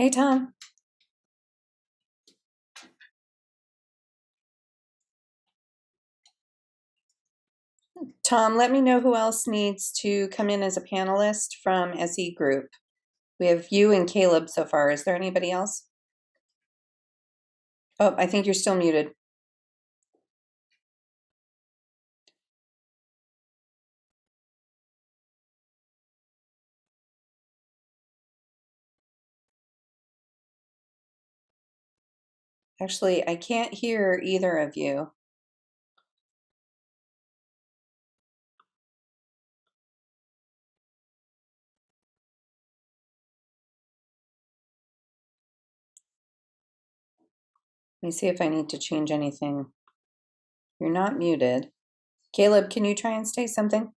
Hey, Tom. Tom, let me know who else needs to come in as a panelist from SE Group. We have you and Caleb so far. Is there anybody else? Oh, I think you're still muted. Actually, I can't hear either of you. Let me see if I need to change anything. You're not muted. Caleb, can you try and say something?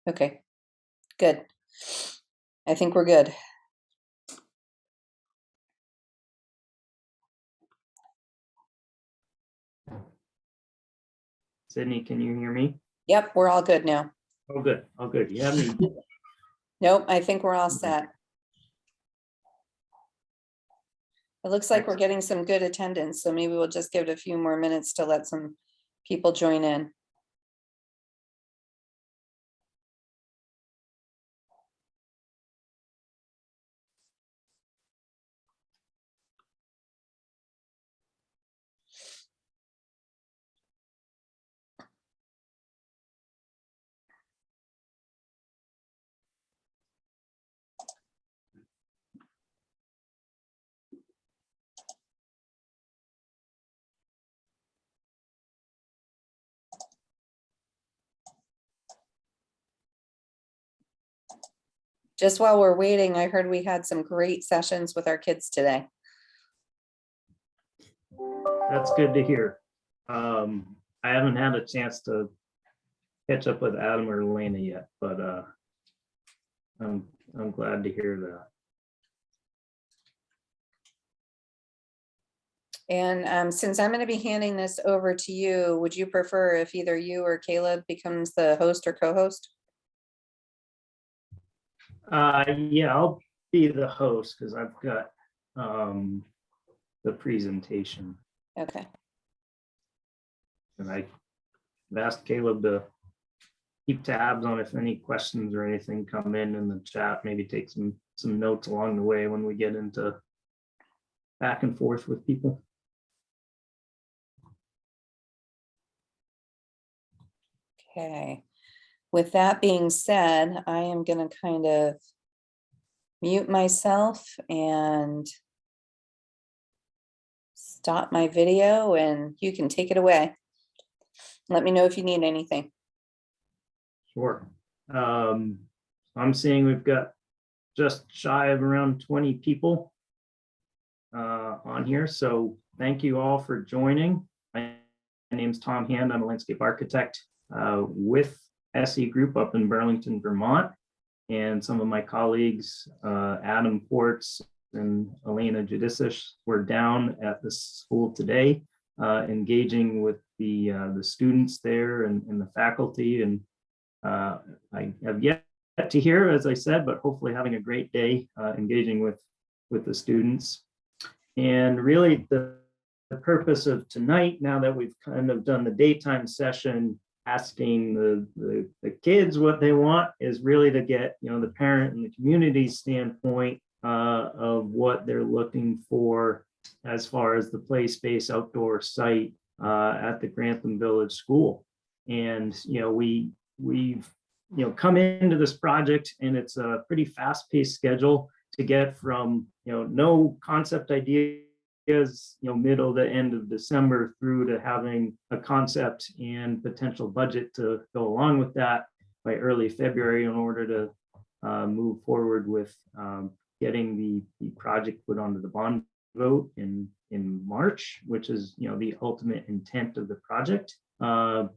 Okay, good. I think we're good. Sydney, can you hear me? Yep, we're all good now. Oh, good. Oh, good. You have me. Nope, I think we're all set. It looks like we're getting some good attendance, so maybe we'll just give it a few more minutes to let some people join in. Just while we're waiting, I heard we had some great sessions with our kids today. That's good to hear. I haven't had a chance to catch up with Adam or Elena yet, but I'm glad to hear that. And since I'm going to be handing this over to you, would you prefer if either you or Caleb becomes the host or co-host? Yeah, I'll be the host because I've got the presentation. Okay. And I've asked Caleb to keep tabs on if any questions or anything come in the chat, maybe take some notes along the way when we get into back and forth with people. Okay. With that being said, I am going to kind of mute myself and stop my video, and you can take it away. Let me know if you need anything. Sure. I'm seeing we've got just shy of around 20 people on here. So thank you all for joining. My name's Tom Hand. I'm a landscape architect with SE Group up in Burlington, Vermont. And some of my colleagues, Adam Ports and Elena Jacuzzis, were down at the school today, engaging with the students there and the faculty. And I have yet to hear, as I said, but hopefully having a great day engaging with the students. And really the purpose of tonight, now that we've kind of done the daytime session, asking the kids what they want, is really to get, you know, the parent and the community standpoint of what they're looking for as far as the play space outdoor site at the Grantham Village School. And, you know, we've come into this project, and it's a pretty fast-paced schedule to get from, you know, no concept ideas, middle to end of December, through to having a concept and potential budget to go along with that by early February, in order to move forward with getting the project put onto the bond vote in March, which is, you know, the ultimate intent of the project.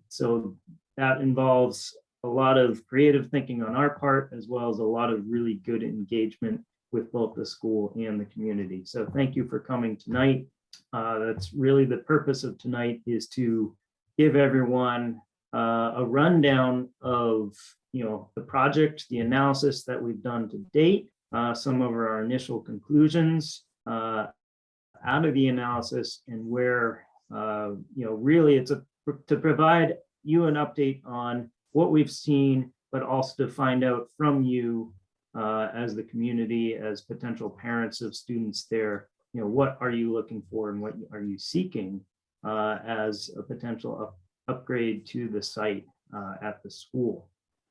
So that involves a lot of creative thinking on our part, as well as a lot of really good engagement with both the school and the community. So thank you for coming tonight. That's really the purpose of tonight, is to give everyone a rundown of the project, the analysis that we've done to date, some of our initial conclusions out of the analysis, and where really it's to provide you an update on what we've seen, but also to find out from you as the community, as potential parents of students there, what are you looking for and what are you seeking as a potential upgrade to the site at the school.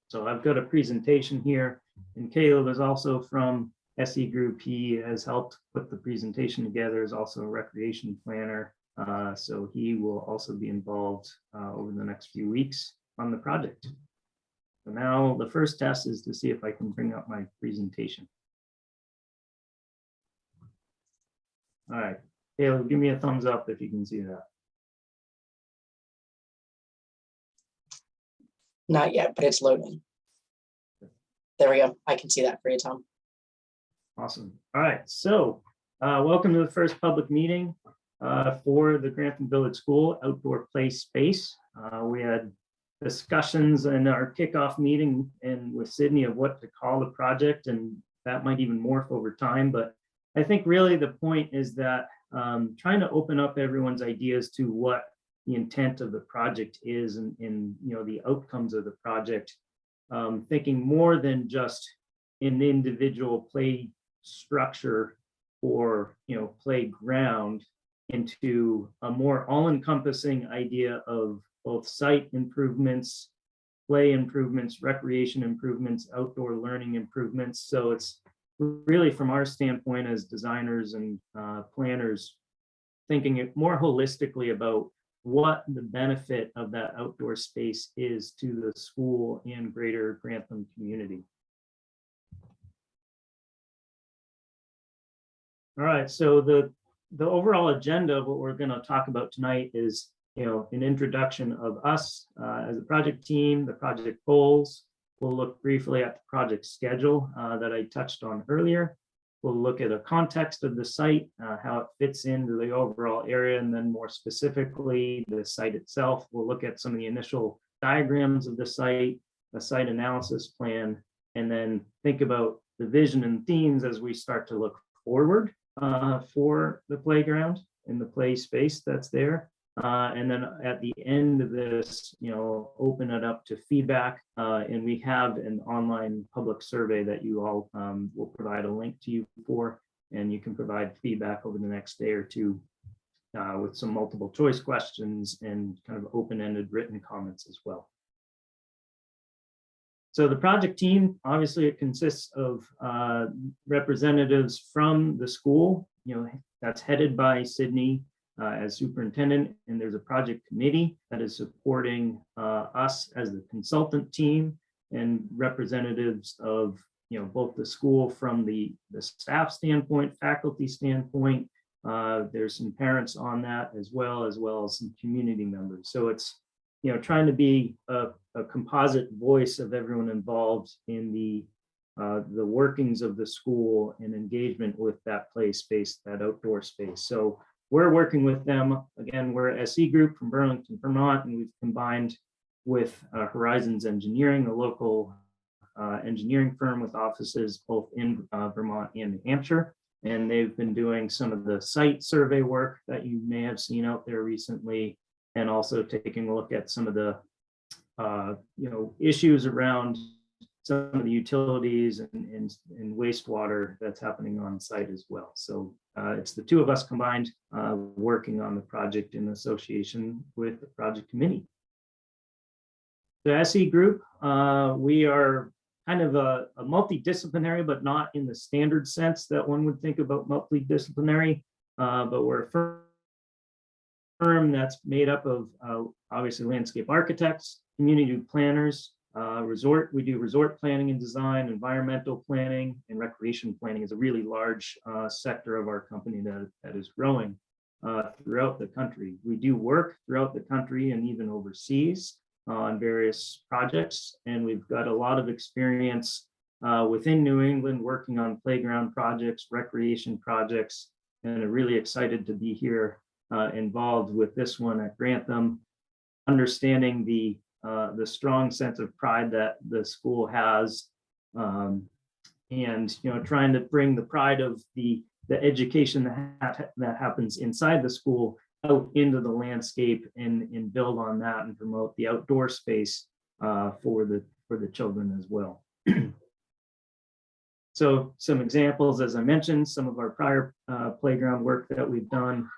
So I've got a presentation here, and Caleb is also from SE Group. He has helped put the presentation together, is also a recreation planner. So he will also be involved over the next few weeks on the project. So now the first test is to see if I can bring up my presentation. All right, Caleb, give me a thumbs up if you can see that. Not yet, but it's loading. There we go. I can see that for you, Tom. Awesome. All right, so welcome to the first public meeting for the Grantham Village School outdoor play space. We had discussions in our kickoff meeting and with Sydney of what to call the project, and that might even morph over time. But I think really the point is that trying to open up everyone's ideas to what the intent of the project is, and the outcomes of the project, thinking more than just an individual play structure or playground, into a more all-encompassing idea of both site improvements, play improvements, recreation improvements, outdoor learning improvements. So it's really, from our standpoint as designers and planners, thinking it more holistically about what the benefit of that outdoor space is to the school and greater Grantham community. All right, so the overall agenda of what we're going to talk about tonight is an introduction of us as a project team, the project goals. We'll look briefly at the project schedule that I touched on earlier. We'll look at a context of the site, how it fits into the overall area, and then more specifically, the site itself. We'll look at some of the initial diagrams of the site, a site analysis plan, and then think about the vision and themes as we start to look forward for the playground and the play space that's there. And then at the end of this, open it up to feedback. And we have an online public survey that you all will provide a link to you for, and you can provide feedback over the next day or two with some multiple choice questions and kind of open-ended written comments as well. So the project team, obviously it consists of representatives from the school, that's headed by Sydney as superintendent, and there's a project committee that is supporting us as the consultant team, and representatives of both the school from the staff standpoint, faculty standpoint. There's some parents on that as well as some community members. So it's trying to be a composite voice of everyone involved in the workings of the school and engagement with that play space, that outdoor space. So we're working with them. Again, we're SE Group from Burlington, Vermont, and we've combined with Horizons Engineering, a local engineering firm with offices both in Vermont and New Hampshire. And they've been doing some of the site survey work that you may have seen out there recently, and also taking a look at some of the issues around some of the utilities and wastewater that's happening on site as well. So it's the two of us combined working on the project in association with the project committee. The SE Group, we are kind of a multidisciplinary, but not in the standard sense that one would think about multidisciplinary, but we're a firm that's made up of obviously landscape architects, community planners, we do resort planning and design, environmental planning, and recreation planning is a really large sector of our company that is growing throughout the country. We do work throughout the country and even overseas on various projects, and we've got a lot of experience within New England working on playground projects, recreation projects, and are really excited to be here involved with this one at Grantham, understanding the the strong sense of pride that the school has, and trying to bring the pride of the education that happens inside the school out into the landscape and build on that and promote the outdoor space for the children as well. So some examples, as I mentioned, some of our prior playground work that we've done.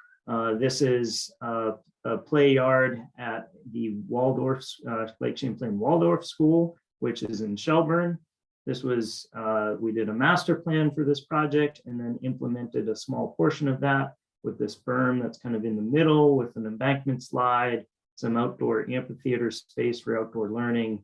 This is a play yard at the Waldorf, Lake Champlain Waldorf School, which is in Shelburne. This was, we did a master plan for this project and then implemented a small portion of that with this berm that's kind of in the middle with an embankment slide, some outdoor amphitheater space for outdoor learning,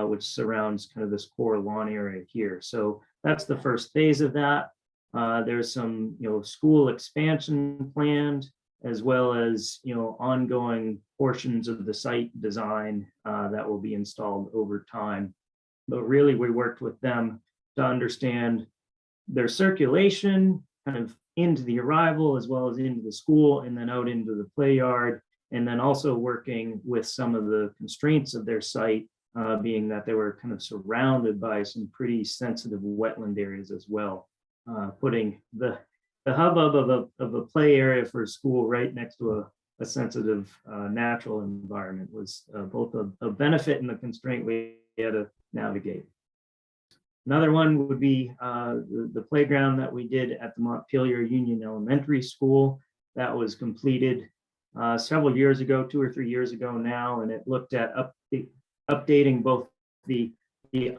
which surrounds kind of this core lawn area here. So that's the first phase of that. There's some, school expansion planned, as well as, ongoing portions of the site design that will be installed over time. But really, we worked with them to understand their circulation kind of into the arrival, as well as into the school, and then out into the play yard, and then also working with some of the constraints of their site, being that they were kind of surrounded by some pretty sensitive wetland areas as well. Putting the hubbub of a play area for a school right next to a sensitive natural environment was both a benefit and a constraint we had to navigate. Another one would be the playground that we did at the Montpelier Union Elementary School. That was completed several years ago, 2 or 3 years ago now, and it looked at updating both the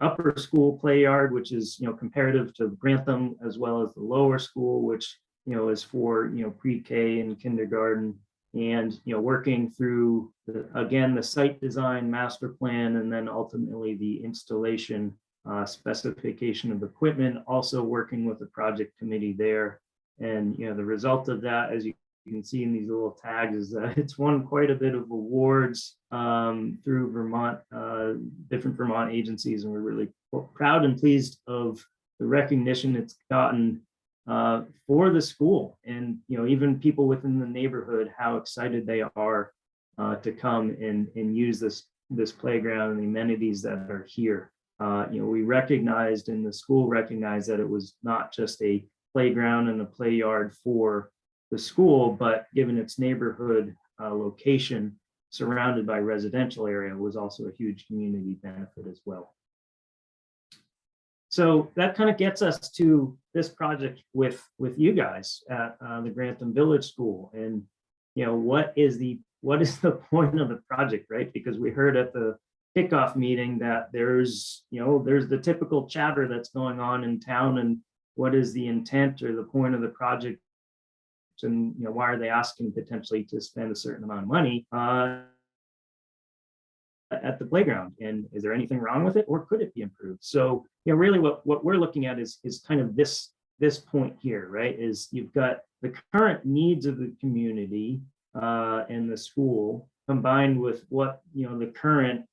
upper school play yard, which is comparative to Grantham, as well as the lower school, which is for pre-K and kindergarten, and working through the site design master plan, and then ultimately the installation specification of equipment, also working with the project committee there. And the result of that, as you can see in these little tags, is that it's won quite a bit of awards through Vermont, different Vermont agencies, and we're really proud and pleased of the recognition it's gotten for the school, and even people within the neighborhood, how excited they are to come and use this playground and the amenities that are here. We recognized, and the school recognized, that it was not just a playground and a play yard for the school, but given its neighborhood location surrounded by residential area, was also a huge community benefit as well. So that kind of gets us to this project with you guys at the Grantham Village School. And what is the point of the project, right? Because we heard at the kickoff meeting that there's the typical chatter that's going on in town, and what is the intent or the point of the project, and why are they asking potentially to spend a certain amount of money at the playground, and is there anything wrong with it, or could it be improved? So really what we're looking at is kind of this point here, right? Is you've got the current needs of the community and the school, combined with what the current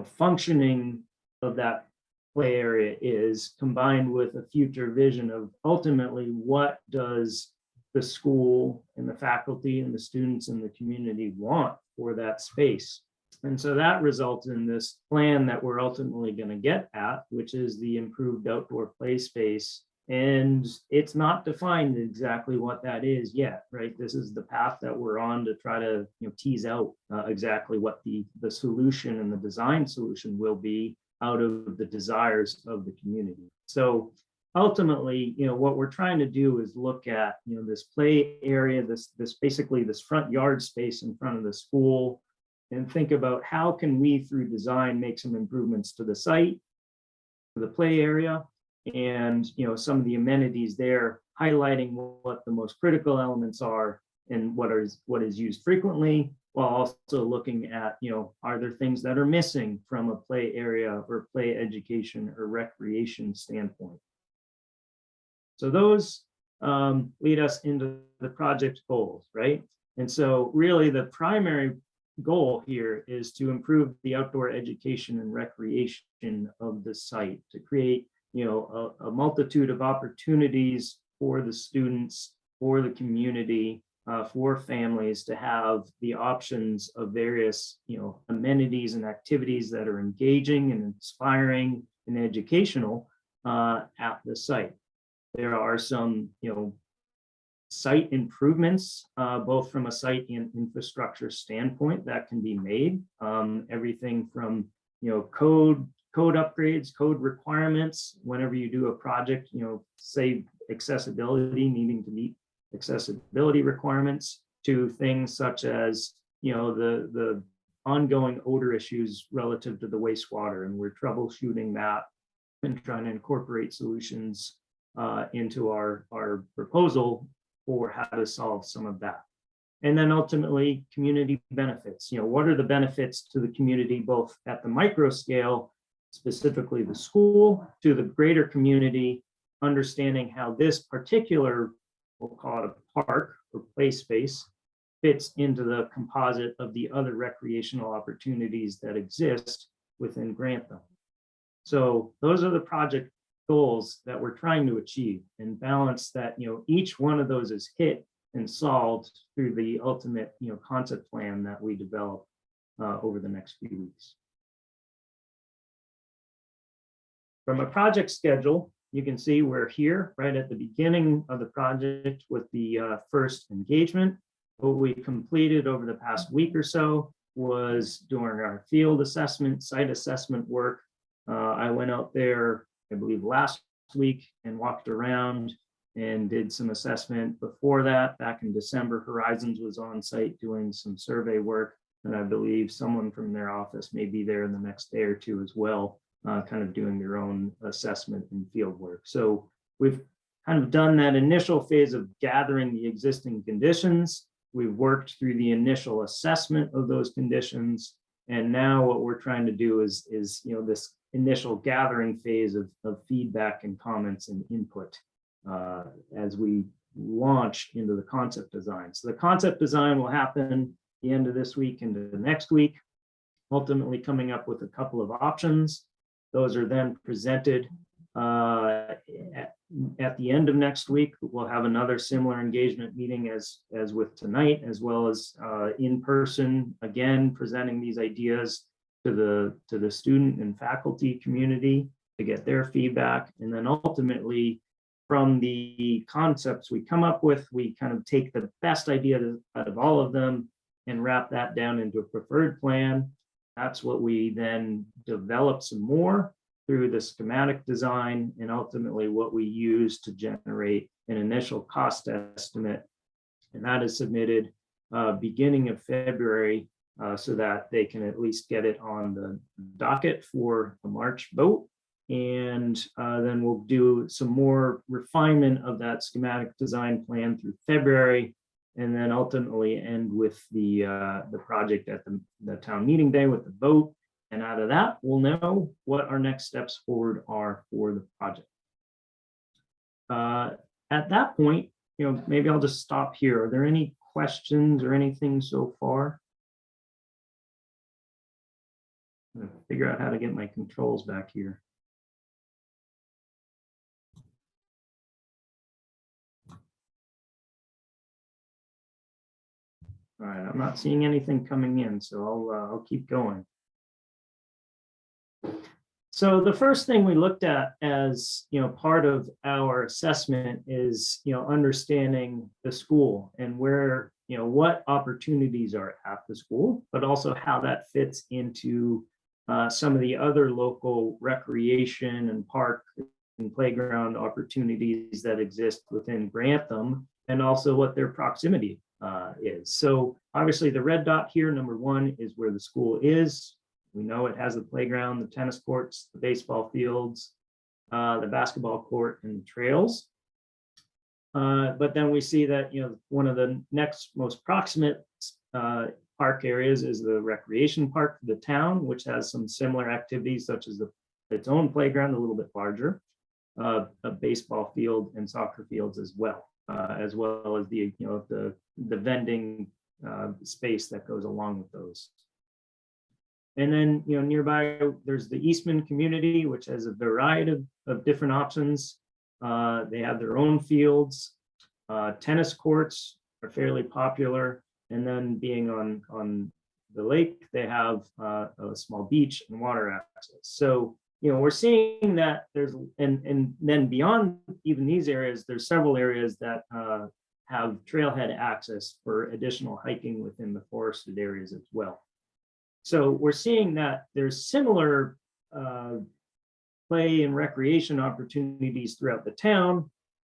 functioning of that play area is, combined with a future vision of ultimately what does the school and the faculty and the students and the community want for that space. And so that results in this plan that we're ultimately going to get at, which is the improved outdoor play space. And it's not defined exactly what that is yet, right? This is the path that we're on to try to tease out exactly what the solution and the design solution will be out of the desires of the community. So ultimately, what we're trying to do is look at this play area, this basically this front yard space in front of the school, and think about how can we through design make some improvements to the site, to the play area, and some of the amenities there, highlighting what the most critical elements are and what is used frequently, while also looking at are there things that are missing from a play area or play education or recreation standpoint. So those lead us into the project goals, right? And so really the primary goal here is to improve the outdoor education and recreation of the site, to create a multitude of opportunities for the students, for the community, for families to have the options of various, amenities and activities that are engaging and inspiring and educational at the site. There are some, site improvements, both from a site and infrastructure standpoint that can be made. Everything from, code upgrades, code requirements, whenever you do a project, say accessibility, needing to meet accessibility requirements, to things such as, the ongoing odor issues relative to the wastewater, and we're troubleshooting that and trying to incorporate solutions into our proposal for how to solve some of that. And then ultimately community benefits. What are the benefits to the community, both at the micro scale, specifically the school, to the greater community, understanding how this particular, we'll call it a park or play space, fits into the composite of the other recreational opportunities that exist within Grantham. So those are the project goals that we're trying to achieve, and balance that, each one of those is hit and solved through the ultimate, concept plan that we develop over the next few weeks. From a project schedule, you can see we're here right at the beginning of the project with the first engagement. What we completed over the past week or so was doing our field assessment, site assessment work. I went out there, I believe, last week and walked around and did some assessment. Before that, back in December, Horizons was on site doing some survey work, and I believe someone from their office may be there in the next day or two as well, kind of doing their own assessment and field work. So we've kind of done that initial phase of gathering the existing conditions. We've worked through the initial assessment of those conditions, and now what we're trying to do is this initial gathering phase of feedback and comments and input as we launch into the concept design. So the concept design will happen the end of this week into the next week, ultimately coming up with a couple of options. Those are then presented at the end of next week. We'll have another similar engagement meeting as with tonight, as well as in person, again, presenting these ideas to the student and faculty community to get their feedback. And then ultimately, from the concepts we come up with, we kind of take the best idea out of all of them and wrap that down into a preferred plan. That's what we then develop some more through the schematic design, and ultimately what we use to generate an initial cost estimate. And that is submitted beginning of February, so that they can at least get it on the docket for the March vote. And then we'll do some more refinement of that schematic design plan through February, and then ultimately end with the project at the town meeting day with the vote. And out of that, we'll know what our next steps forward are for the project. At that point, maybe I'll just stop here. Are there any questions or anything so far? I'm gonna figure out how to get my controls back here. All right, I'm not seeing anything coming in, so I'll keep going. So the first thing we looked at as part of our assessment is understanding the school and where what opportunities are at the school, but also how that fits into some of the other local recreation and park and playground opportunities that exist within Grantham, and also what their proximity is. So obviously the red dot here, number one, is where the school is. We know it has the playground, the tennis courts, the baseball fields, the basketball court, and the trails. But then we see that one of the next most proximate park areas is the recreation park for the town, which has some similar activities such as its own playground, a little bit larger, a baseball field and soccer fields as well as the vending space that goes along with those. And then nearby there's the Eastman community, which has a variety of different options. They have their own fields, tennis courts, are fairly popular. And then being on the lake, they have a small beach and water access. So, we're seeing that there's, and then beyond even these areas, there's several areas that have trailhead access for additional hiking within the forested areas as well. So we're seeing that there's similar play and recreation opportunities throughout the town,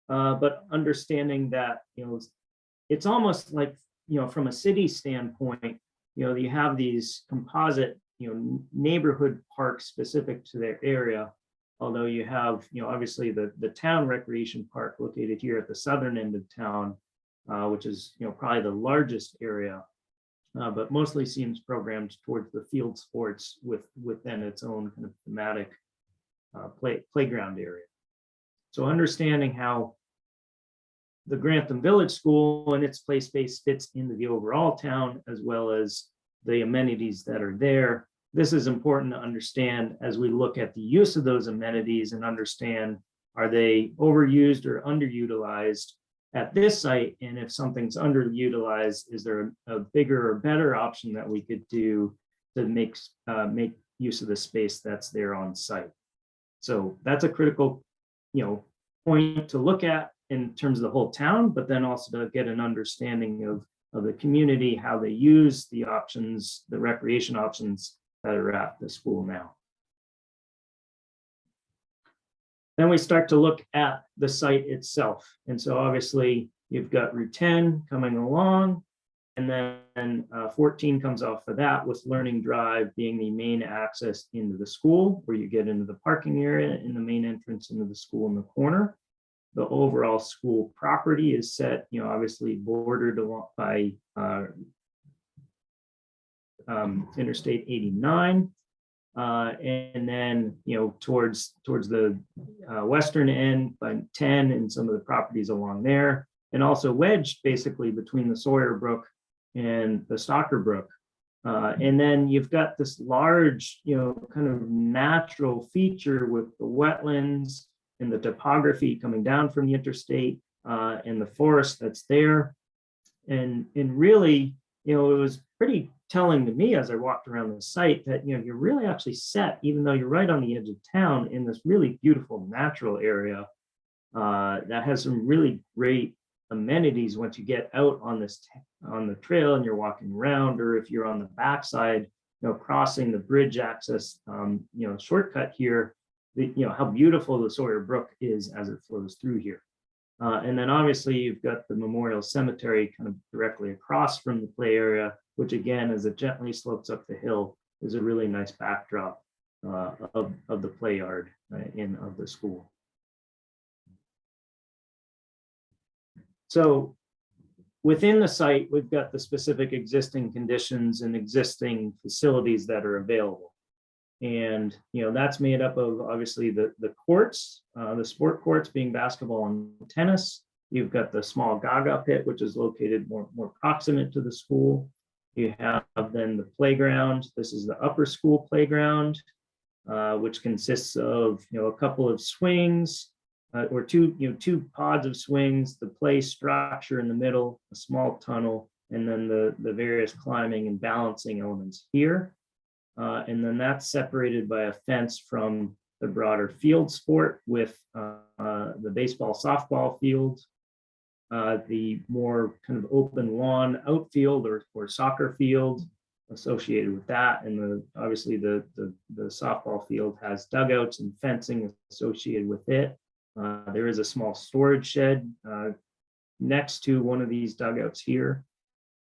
but understanding that, it's almost like, from a city standpoint, you have these composite, neighborhood parks specific to their area. Although you have, obviously the town recreation park located here at the southern end of town, which is, probably the largest area, but mostly seems programmed towards the field sports within its own kind of thematic playground area. So understanding how the Grantham Village School and its play space fits into the overall town, as well as the amenities that are there. This is important to understand as we look at the use of those amenities and understand, are they overused or underutilized at this site? And if something's underutilized, is there a bigger or better option that we could do to make use of the space that's there on site? So that's a critical, point to look at in terms of the whole town, but then also to get an understanding of the community, how they use the options, the recreation options that are at the school now. Then we start to look at the site itself. And so obviously you've got Route 10 coming along, and then 14 comes off of that, with Learning Drive being the main access into the school, where you get into the parking area and the main entrance into the school in the corner. The overall school property is set, obviously bordered along by Interstate 89. And then, towards the western end by 10 and some of the properties along there, and also wedged basically between the Sawyer Brook and the Stalker Brook. And then you've got this large, kind of natural feature with the wetlands and the topography coming down from the interstate and the forest that's there. And really, it was pretty telling to me as I walked around the site that, you're really actually set, even though you're right on the edge of town, in this really beautiful natural area that has some really great amenities once you get out on the trail and you're walking around, or if you're on the backside, crossing the bridge access, shortcut here, how beautiful the Sawyer Brook is as it flows through here. And then obviously you've got the Memorial Cemetery kind of directly across from the play area, which again, as it gently slopes up the hill, is a really nice backdrop of the play yard of the school. So within the site, we've got the specific existing conditions and existing facilities that are available. And, that's made up of obviously the courts, the sport courts being basketball and tennis. You've got the small Gaga pit, which is located more proximate to the school. You have then the playground. This is the upper school playground, which consists of, a couple of swings, or two pods of swings, the play structure in the middle, a small tunnel, and then the various climbing and balancing elements here. And then that's separated by a fence from the broader field sport with the baseball, softball field, the more kind of open lawn outfield or soccer field associated with that. And obviously the softball field has dugouts and fencing associated with it. There is a small storage shed next to one of these dugouts here.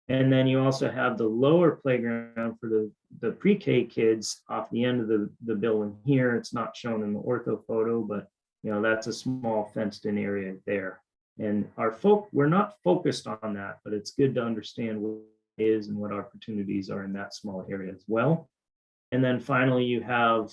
And then you also have the lower playground for the pre-K kids off the end of the building here. It's not shown in the ortho photo, but that's a small fenced-in area there. And we're not focused on that, but it's good to understand what it is and what opportunities are in that small area as well. And then finally, you have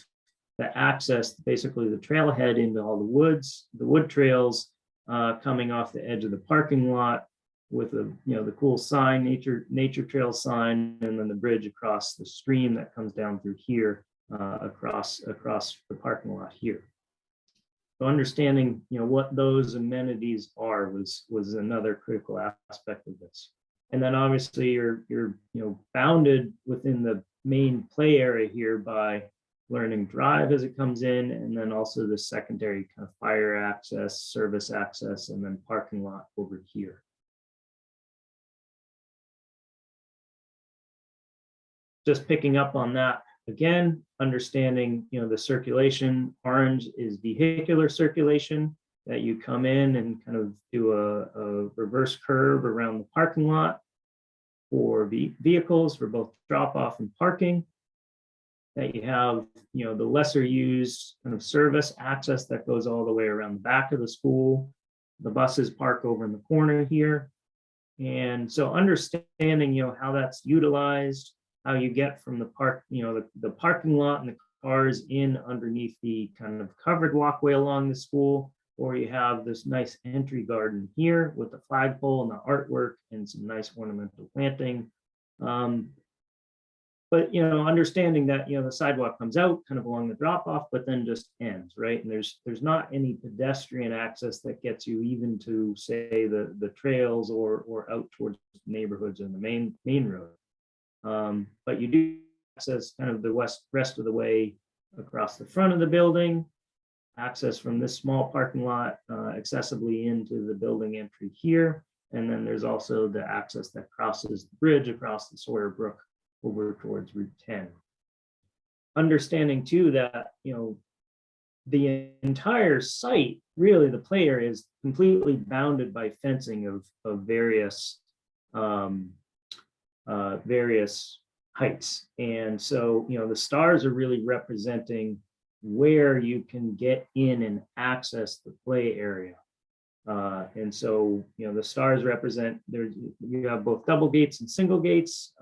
the access, basically the trailhead into all the woods, the wood trails coming off the edge of the parking lot, with the cool sign, nature trail sign, and then the bridge across the stream that comes down through here across the parking lot here. understanding, what those amenities are was another critical aspect of this. And then obviously you're bounded within the main play area here by Learning Drive as it comes in, and then also the secondary kind of fire access, service access, and then parking lot over here. Just picking up on that again, understanding, the circulation. Orange is vehicular circulation, that you come in and kind of do a reverse curve around the parking lot for vehicles for both drop off and parking. That you have, the lesser used kind of service access that goes all the way around the back of the school. The buses park over in the corner here. And so understanding, how that's utilized, how you get from the the parking lot and the cars in underneath the kind of covered walkway along the school, or you have this nice entry garden here with the flagpole and the artwork and some nice ornamental planting. But understanding that the sidewalk comes out kind of along the drop off, but then just ends, right? And there's not any pedestrian access that gets you even to say the trails or out towards neighborhoods in the main road. But you do access kind of the rest of the way across the front of the building, access from this small parking lot accessibly into the building entry here. And then there's also the access that crosses the bridge across the Sawyer Brook over towards Route 10. Understanding too that, the entire site, really the play area is completely bounded by fencing of various heights. And so, the stars are really representing where you can get in and access the play area. And so, the stars represent you have both double gates and single gates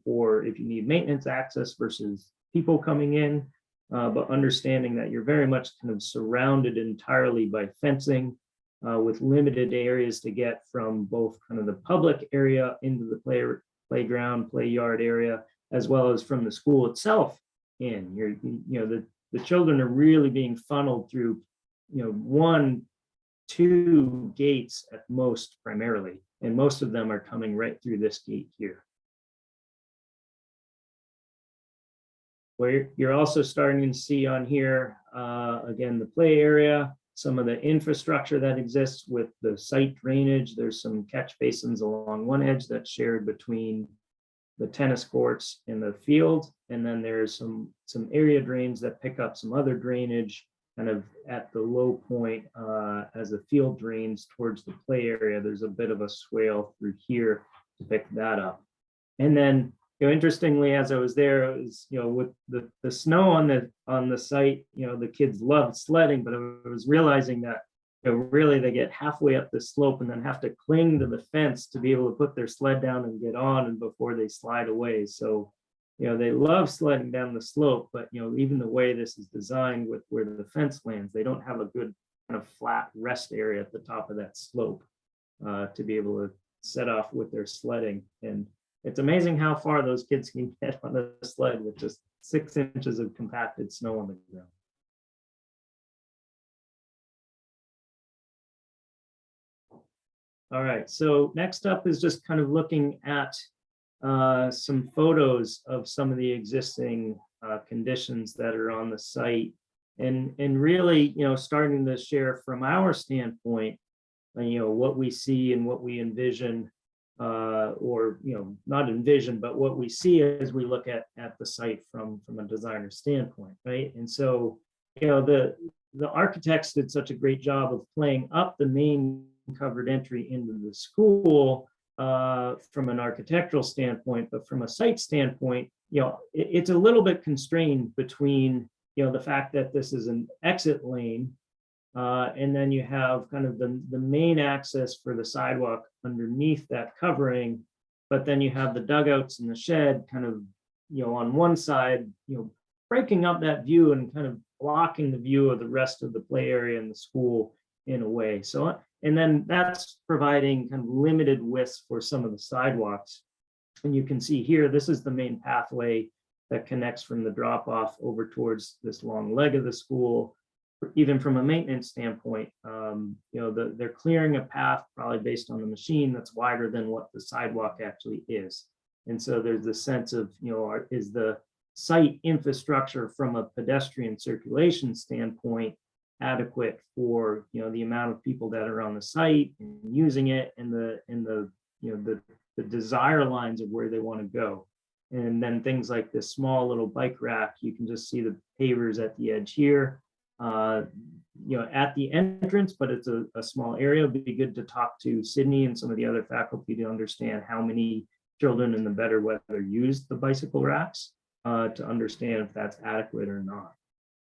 for if you need maintenance access versus people coming in, but understanding that you're very much kind of surrounded entirely by fencing with limited areas to get from both kind of the public area into the playground, play yard area, as well as from the school itself in. The children are really being funneled through, 1-2 gates at most primarily, and most of them are coming right through this gate here. Where you're also starting to see on here, again, the play area, some of the infrastructure that exists with the site drainage. There's some catch basins along one edge that's shared between the tennis courts and the field. And then there's some area drains that pick up some other drainage kind of at the low point as the field drains towards the play area. There's a bit of a swale through here to pick that up. And then, interestingly, as I was there, it was, with the snow on the site, the kids loved sledding, but I was realizing that really they get halfway up the slope and then have to cling to the fence to be able to put their sled down and get on and before they slide away. So, they love sledding down the slope, but even the way this is designed with where the fence lands, they don't have a good kind of flat rest area at the top of that slope to be able to set off with their sledding. And it's amazing how far those kids can get on a sled with just 6 inches of compacted snow on the ground. All right, so next up is just kind of looking at some photos of some of the existing conditions that are on the site, and really, starting to share from our standpoint, what we see and what we envision, or not envision, but what we see as we look at the site from a designer standpoint, right? And so, the architects did such a great job of playing up the main covered entry into the school from an architectural standpoint, but from a site standpoint, it's a little bit constrained between, the fact that this is an exit lane, and then you have kind of the main access for the sidewalk underneath that covering, but then you have the dugouts and the shed kind of, on one side, breaking up that view and kind of blocking the view of the rest of the play area and the school in a way. So, and then that's providing kind of limited widths for some of the sidewalks. And you can see here, this is the main pathway that connects from the drop off over towards this long leg of the school. even from a maintenance standpoint, they're clearing a path probably based on the machine that's wider than what the sidewalk actually is. And so there's the sense of, is the site infrastructure from a pedestrian circulation standpoint adequate for, the amount of people that are on the site and using it, and the desire lines of where they want to go. And then things like this small little bike rack, you can just see the pavers at the edge here, at the entrance, but it's a small area. It'd be good to talk to Sydney and some of the other faculty to understand how many children in the better weather use the bicycle racks, to understand if that's adequate or not.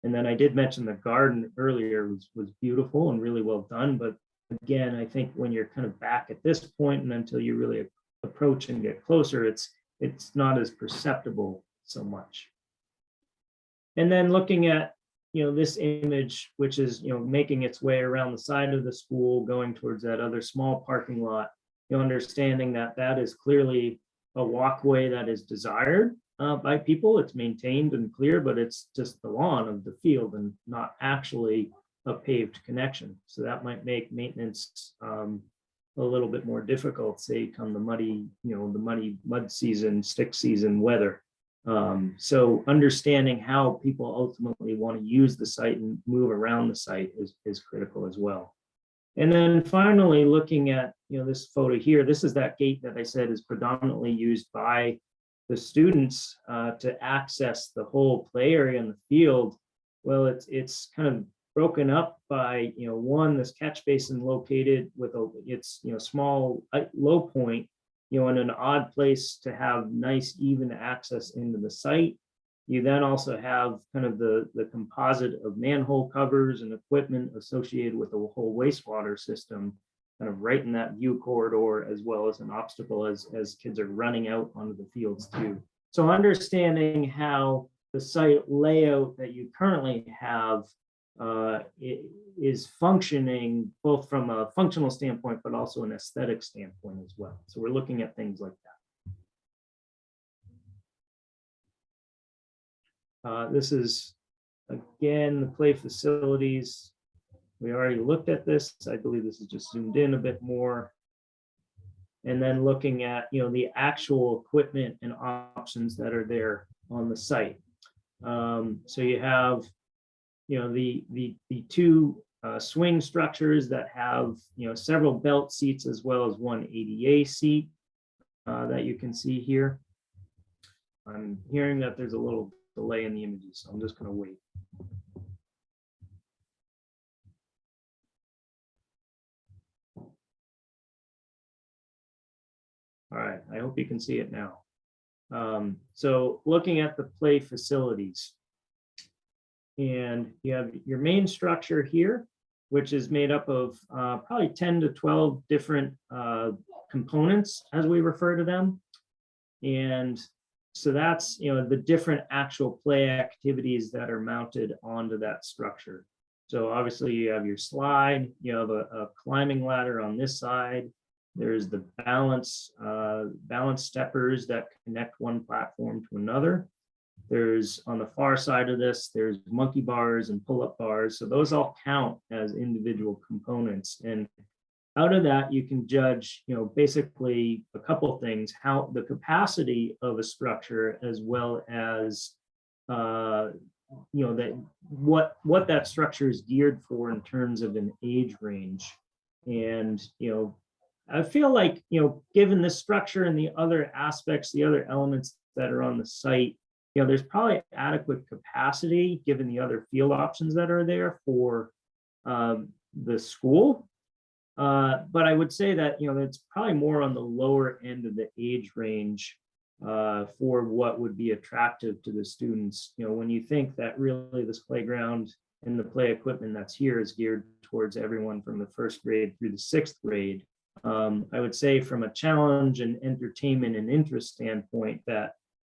And then I did mention the garden earlier was beautiful and really well done. But again, I think when you're kind of back at this point and until you really approach and get closer, it's not as perceptible so much. And then looking at, this image, which is, making its way around the side of the school, going towards that other small parking lot, understanding that that is clearly a walkway that is desired by people. It's maintained and clear, but it's just the lawn of the field and not actually a paved connection. So that might make maintenance a little bit more difficult, say come the muddy mud season, stick season weather. So understanding how people ultimately want to use the site and move around the site is critical as well. And then finally, looking at this photo here, this is that gate that I said is predominantly used by the students to access the whole play area in the field. Well, it's kind of broken up by this catch basin located with its small low point, in an odd place to have nice even access into the site. You then also have kind of the composite of manhole covers and equipment associated with the whole wastewater system, kind of right in that view corridor, as well as an obstacle as kids are running out onto the fields too. So understanding how the site layout that you currently have is functioning both from a functional standpoint, but also an aesthetic standpoint as well. So we're looking at things like that. This is, again, the play facilities. We already looked at this. I believe this is just zoomed in a bit more. And then looking at, the actual equipment and options that are there on the site. So you have, the two swing structures that have, several belt seats as well as one ADA seat that you can see here. I'm hearing that there's a little delay in the images, so I'm just going to wait. All right, I hope you can see it now. So looking at the play facilities, and you have your main structure here, which is made up of probably 10 to 12 different components, as we refer to them. And so that's, the different actual play activities that are mounted onto that structure. So obviously you have your slide, you have a climbing ladder on this side. There's the balance steppers that connect one platform to another. There's, on the far side of this, there's monkey bars and pull-up bars. So those all count as individual components. And out of that, you can judge, basically a couple of things: how the capacity of a structure, as well as, that what that structure is geared for in terms of an age range. And, I feel like, given the structure and the other aspects, the other elements that are on the site, there's probably adequate capacity given the other field options that are there for the school. But I would say that, it's probably more on the lower end of the age range for what would be attractive to the students. When you think that really this playground and the play equipment that's here is geared towards everyone from the first grade through the sixth grade. I would say from a challenge and entertainment and interest standpoint that,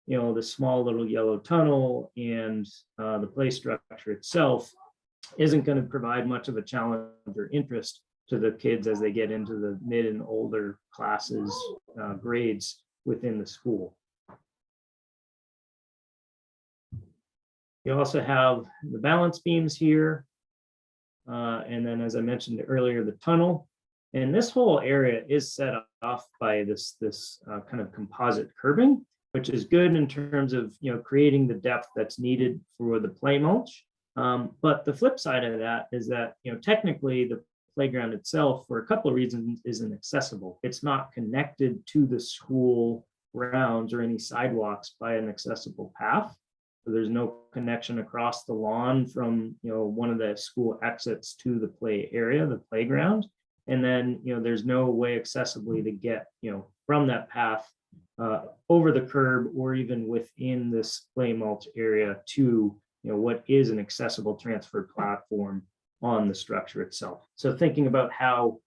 the small little yellow tunnel and the play structure itself isn't going to provide much of a challenge or interest to the kids as they get into the mid and older classes, grades within the school. You also have the balance beams here. and then, as I mentioned earlier, the tunnel. And this whole area is set off by this kind of composite curbing, which is good in terms of creating the depth that's needed for the play mulch. But the flip side of that is that technically the playground itself, for a couple of reasons, isn't accessible. It's not connected to the school grounds or any sidewalks by an accessible path. So there's no connection across the lawn from one of the school exits to the play area, the playground. And then there's no way accessibly to get from that path over the curb or even within this play mulch area to what is an accessible transfer platform on the structure itself. So thinking about how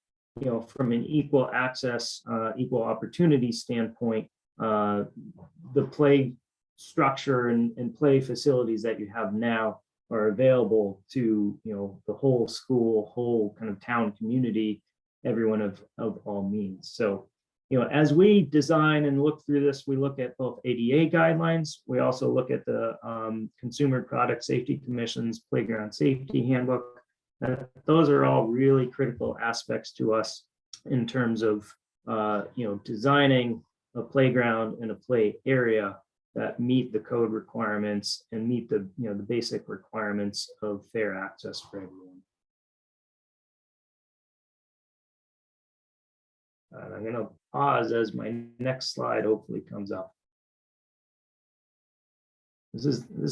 from an equal access, equal opportunity standpoint, the play structure and play facilities that you have now are available to the whole school, whole kind of town community, everyone of all means. So as we design and look through this, we look at both ADA guidelines. We also look at the Consumer Product Safety Commission's Playground Safety Handbook. Those are all really critical aspects to us in terms of designing a playground and a play area that meet the code requirements and meet the the basic requirements of fair access for everyone. And I'm going to pause as my next slide hopefully comes up. This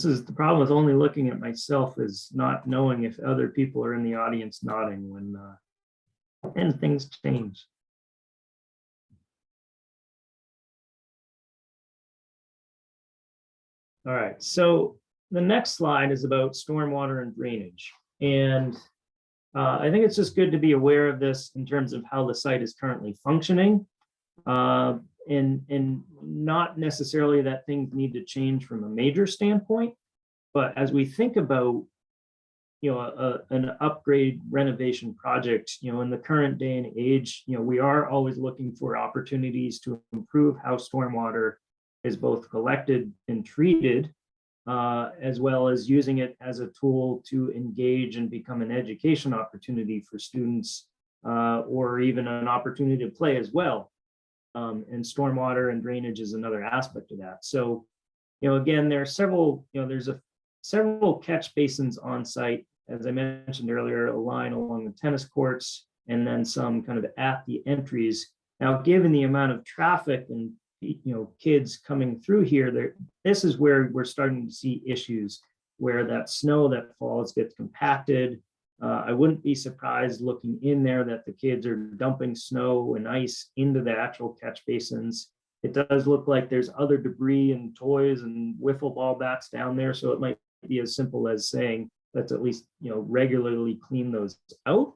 is the problem with only looking at myself, is not knowing if other people are in the audience nodding when things change. All right, so the next slide is about stormwater and drainage. And I think it's just good to be aware of this in terms of how the site is currently functioning, and not necessarily that things need to change from a major standpoint, but as we think about an upgrade renovation project, in the current day and age, we are always looking for opportunities to improve how stormwater is both collected and treated, as well as using it as a tool to engage and become an education opportunity for students, or even an opportunity to play as well. And stormwater and drainage is another aspect of that. So, again, there are several, several catch basins on site, as I mentioned earlier, a line along the tennis courts, and then some kind of at the entries. Now, given the amount of traffic and kids coming through here, this is where we're starting to see issues where that snow that falls gets compacted. I wouldn't be surprised looking in there that the kids are dumping snow and ice into the actual catch basins. It does look like there's other debris and toys and wiffle ball bats down there. So it might be as simple as saying, let's at least regularly clean those out.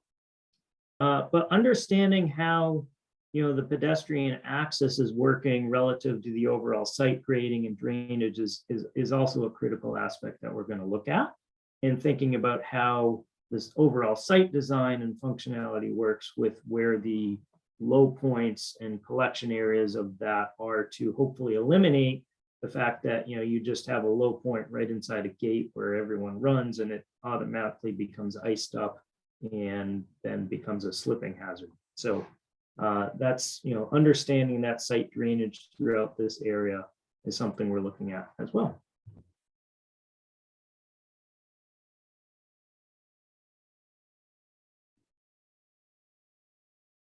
But understanding how the pedestrian access is working relative to the overall site grading and drainage is also a critical aspect that we're going to look at, and thinking about how this overall site design and functionality works with where the low points and collection areas of that are, to hopefully eliminate the fact that you just have a low point right inside a gate where everyone runs and it automatically becomes iced up and then becomes a slipping hazard. So that's understanding that site drainage throughout this area is something we're looking at as well.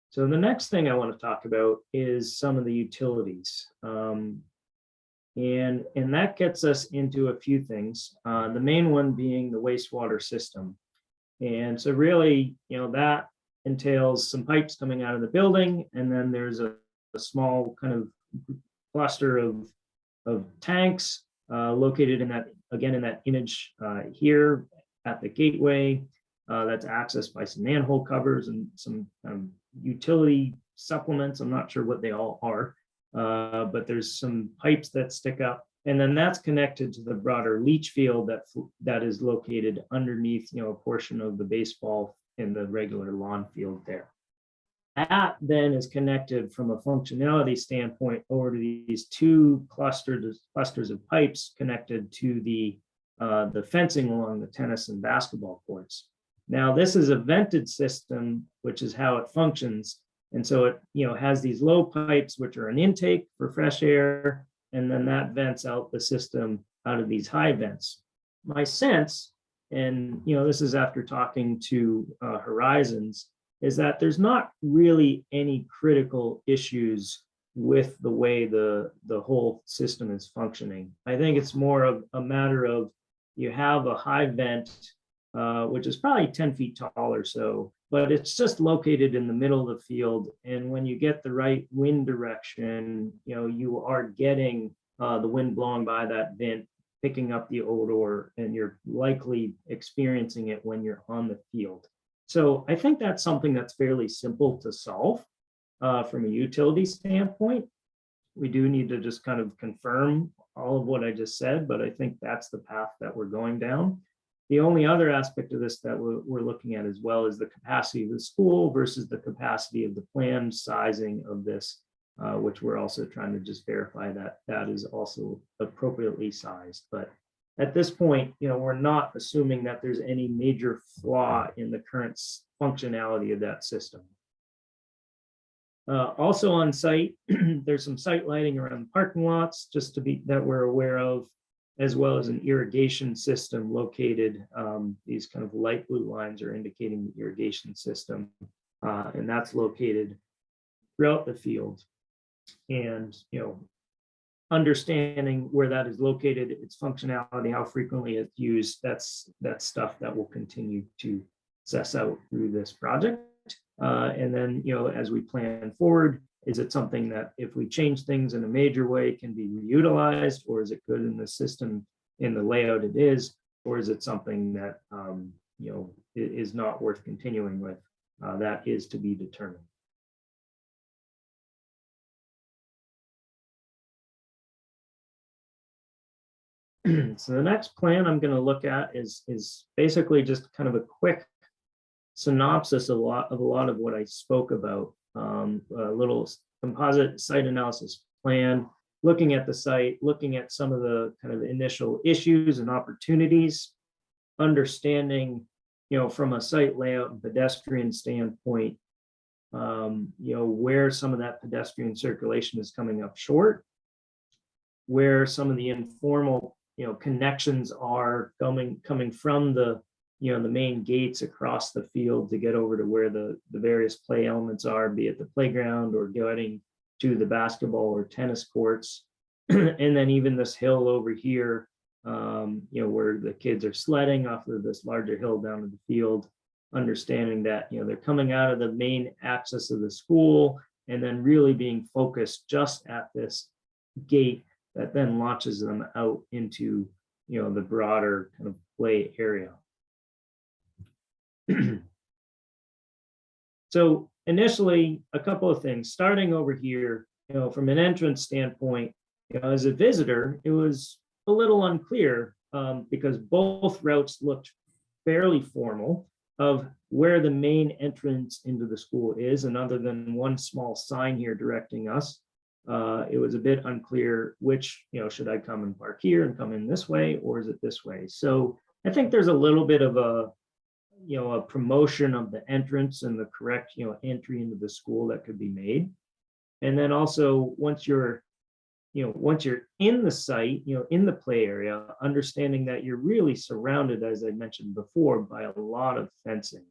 So the next thing I want to talk about is some of the utilities. And that gets us into a few things. The main one being the wastewater system. And so really, that entails some pipes coming out of the building, and then there's a small kind of cluster of tanks located in that, again, in that image here at the gateway, that's accessed by some manhole covers and some utility supplements. I'm not sure what they all are, but there's some pipes that stick up, and then that's connected to the broader leach field that is located underneath a portion of the baseball in the regular lawn field there. That then is connected from a functionality standpoint over to these two clusters of pipes connected to the fencing along the tennis and basketball courts. Now, this is a vented system, which is how it functions. And so it, has these low pipes, which are an intake for fresh air, and then that vents out the system out of these high vents. My sense, and this is after talking to Horizons, is that there's not really any critical issues with the way the whole system is functioning. I think it's more of a matter of you have a high vent, which is probably 10 feet tall or so, but it's just located in the middle of the field. And when you get the right wind direction, you are getting the wind blowing by that vent, picking up the odor, and you're likely experiencing it when you're on the field. So I think that's something that's fairly simple to solve from a utility standpoint. We do need to just kind of confirm all of what I just said, but I think that's the path that we're going down. The only other aspect of this that we're looking at as well is the capacity of the school versus the capacity of the planned sizing of this, which we're also trying to just verify that that is also appropriately sized. But at this point, we're not assuming that there's any major flaw in the current functionality of that system. Also on site, there's some site lighting around the parking lots, just that we're aware of, as well as an irrigation system located. These kind of light blue lines are indicating the irrigation system, and that's located throughout the field. And understanding where that is located, its functionality, how frequently it's used, that's stuff that will continue to assess out through this project. And then, as we plan forward, is it something that if we change things in a major way can be reutilized, or is it good in the system, in the layout it is, or is it something that, is not worth continuing with? That is to be determined. So the next plan I'm going to look at is basically just kind of a quick synopsis of a lot of what I spoke about. A little composite site analysis plan, looking at the site, looking at some of the kind of initial issues and opportunities, understanding, from a site layout and pedestrian standpoint, where some of that pedestrian circulation is coming up short, where some of the informal connections are coming from the the main gates across the field to get over to where the various play elements are, be it the playground or getting to the basketball or tennis courts. And then even this hill over here, where the kids are sledding off of this larger hill down to the field, understanding that they're coming out of the main axis of the school and then really being focused just at this gate that then launches them out into the broader kind of play area. So initially, a couple of things. Starting over here, from an entrance standpoint, as a visitor, it was a little unclear because both routes looked fairly formal of where the main entrance into the school is, and other than one small sign here directing us, it was a bit unclear which, should I come and park here and come in this way, or is it this way? So I think there's a little bit of a promotion of the entrance and the correct, entry into the school that could be made. And then also once you're in the site, in the play area, understanding that you're really surrounded, as I mentioned before, by a lot of fencing.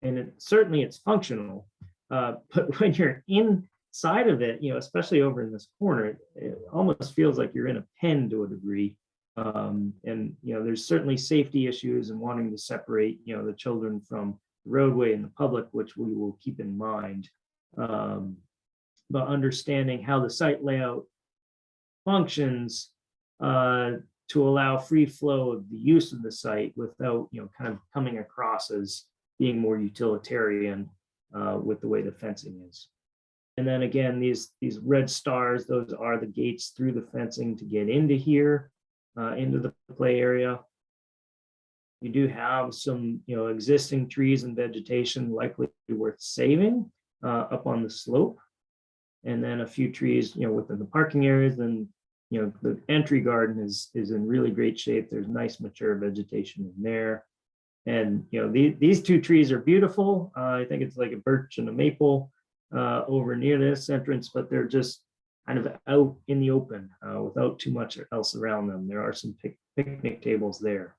And certainly it's functional, but when you're inside of it, especially over in this corner, it almost feels like you're in a pen to a degree. And there's certainly safety issues and wanting to separate the children from the roadway and the public, which we will keep in mind. But understanding how the site layout functions to allow free flow of the use of the site without kind of coming across as being more utilitarian with the way the fencing is. And then again, these red stars, those are the gates through the fencing to get into here. Into the play area. You do have some, existing trees and vegetation likely worth saving up on the slope, and then a few trees, within the parking areas. And the entry garden is in really great shape. There's nice mature vegetation in there. And, these two trees are beautiful. I think it's like a birch and a maple over near this entrance, but they're just kind of out in the open without too much else around them. There are some picnic tables there.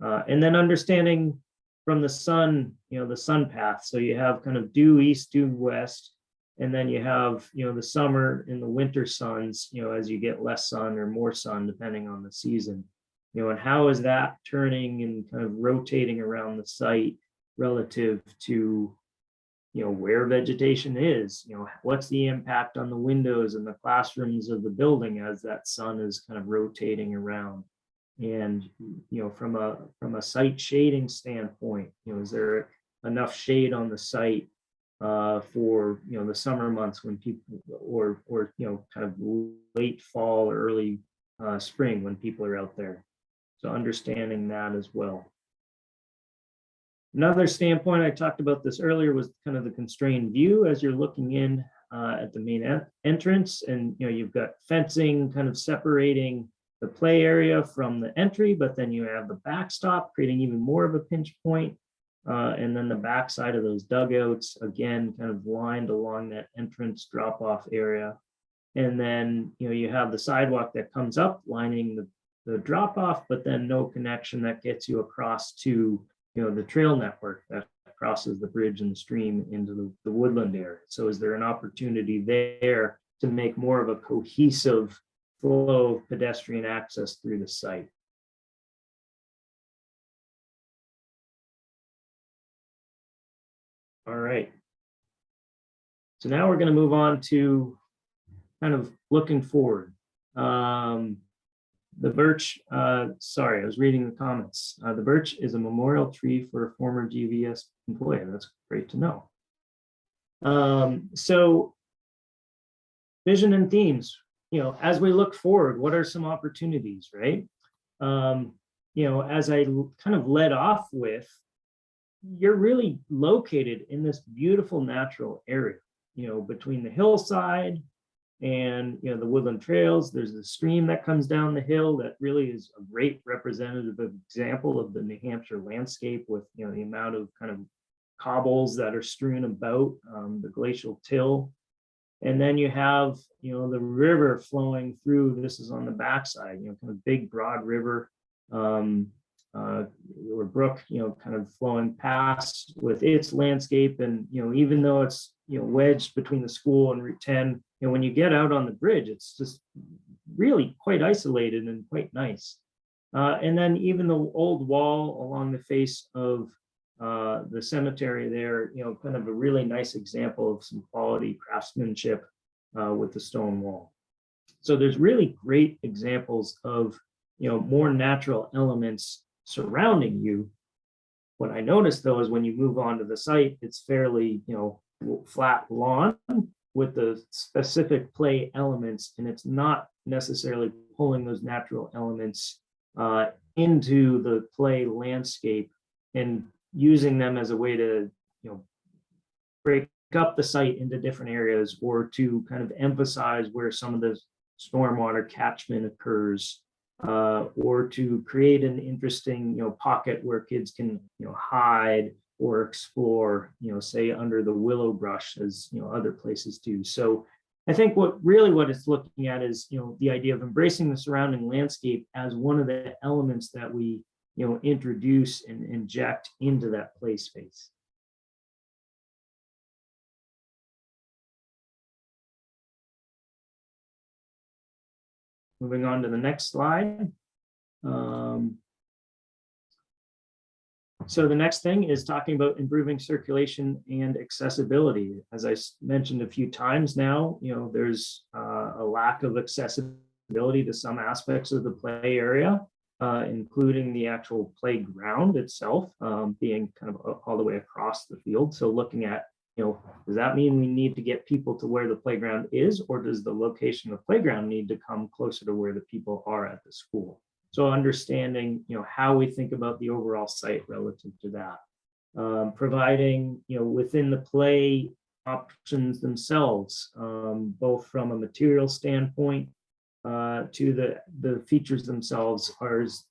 And then understanding from the sun, the sun path. So you have kind of due east, due west, and then you have, the summer and the winter suns, as you get less sun or more sun, depending on the season, and how is that turning and kind of rotating around the site relative to, where vegetation is, what's the impact on the windows and the classrooms of the building as that sun is kind of rotating around. And, from a site shading standpoint, is there enough shade on the site for, the summer months when people, or kind of late fall or early spring when people are out there. So understanding that as well. Another standpoint, I talked about this earlier, was kind of the constrained view as you're looking in at the main entrance, and you've got fencing kind of separating the play area from the entry, but then you have the backstop creating even more of a pinch point, and then the backside of those dugouts again kind of lined along that entrance drop-off area. And then you have the sidewalk that comes up lining the drop-off, but then no connection that gets you across to the trail network that crosses the bridge and the stream into the woodland area. So is there an opportunity there to make more of a cohesive flow of pedestrian access through the site? All right. So now we're going to move on to kind of looking forward. The birch, sorry, I was reading the comments. The birch is a memorial tree for a former GVS employee. That's great to know. So vision and themes, as we look forward, what are some opportunities, right? As I kind of led off with, you're really located in this beautiful natural area, between the hillside and the woodland trails. There's a stream that comes down the hill that really is a great representative example of the New Hampshire landscape, with the amount of kind of cobbles that are strewn about, the glacial till. And then you have the river flowing through. This is on the backside, kind of big broad river or brook, kind of flowing past with its landscape. And even though it's wedged between the school and Route 10, when you get out on the bridge, it's just really quite isolated and quite nice. And then even the old wall along the face of the cemetery there, kind of a really nice example of some quality craftsmanship with the stone wall. So there's really great examples of more natural elements surrounding you. What I noticed though is when you move on to the site, it's fairly flat lawn with the specific play elements, and it's not necessarily pulling those natural elements into the play landscape and using them as a way to break up the site into different areas, or to kind of emphasize where some of the stormwater catchment occurs, or to create an interesting pocket where kids can hide or explore, say under the willow brush, as other places do. So I think what it's looking at is the idea of embracing the surrounding landscape as one of the elements that we introduce and inject into that play space. Moving on to the next slide. So the next thing is talking about improving circulation and accessibility. As I mentioned a few times now, there's a lack of accessibility to some aspects of the play area, including the actual playground itself, being kind of all the way across the field. So looking at, does that mean we need to get people to where the playground is, or does the location of playground need to come closer to where the people are at the school? So understanding, how we think about the overall site relative to that, providing, within the play options themselves, both from a material standpoint to the features themselves.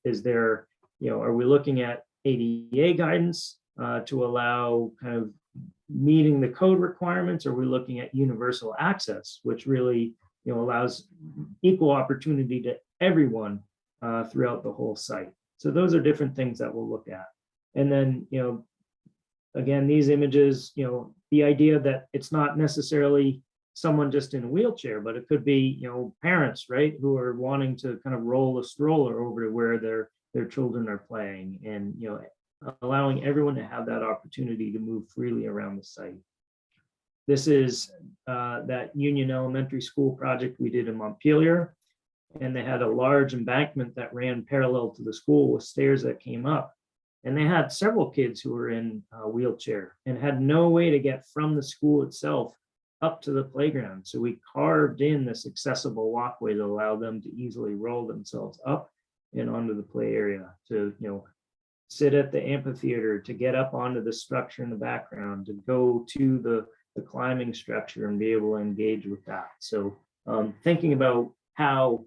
Is there, are we looking at ADA guidance to allow kind of meeting the code requirements? Or are we looking at universal access, which really allows equal opportunity to everyone throughout the whole site? So those are different things that we'll look at. And then, again, these images, the idea that it's not necessarily someone just in a wheelchair, but it could be, parents, right, who are wanting to kind of roll a stroller over to where their children are playing, and, allowing everyone to have that opportunity to move freely around the site. This is that Union Elementary School project we did in Montpelier, and they had a large embankment that ran parallel to the school with stairs that came up. And they had several kids who were in a wheelchair and had no way to get from the school itself up to the playground. So we carved in this accessible walkway to allow them to easily roll themselves up and onto the play area, to sit at the amphitheater, to get up onto the structure in the background, to go to the climbing structure and be able to engage with that. So thinking about how,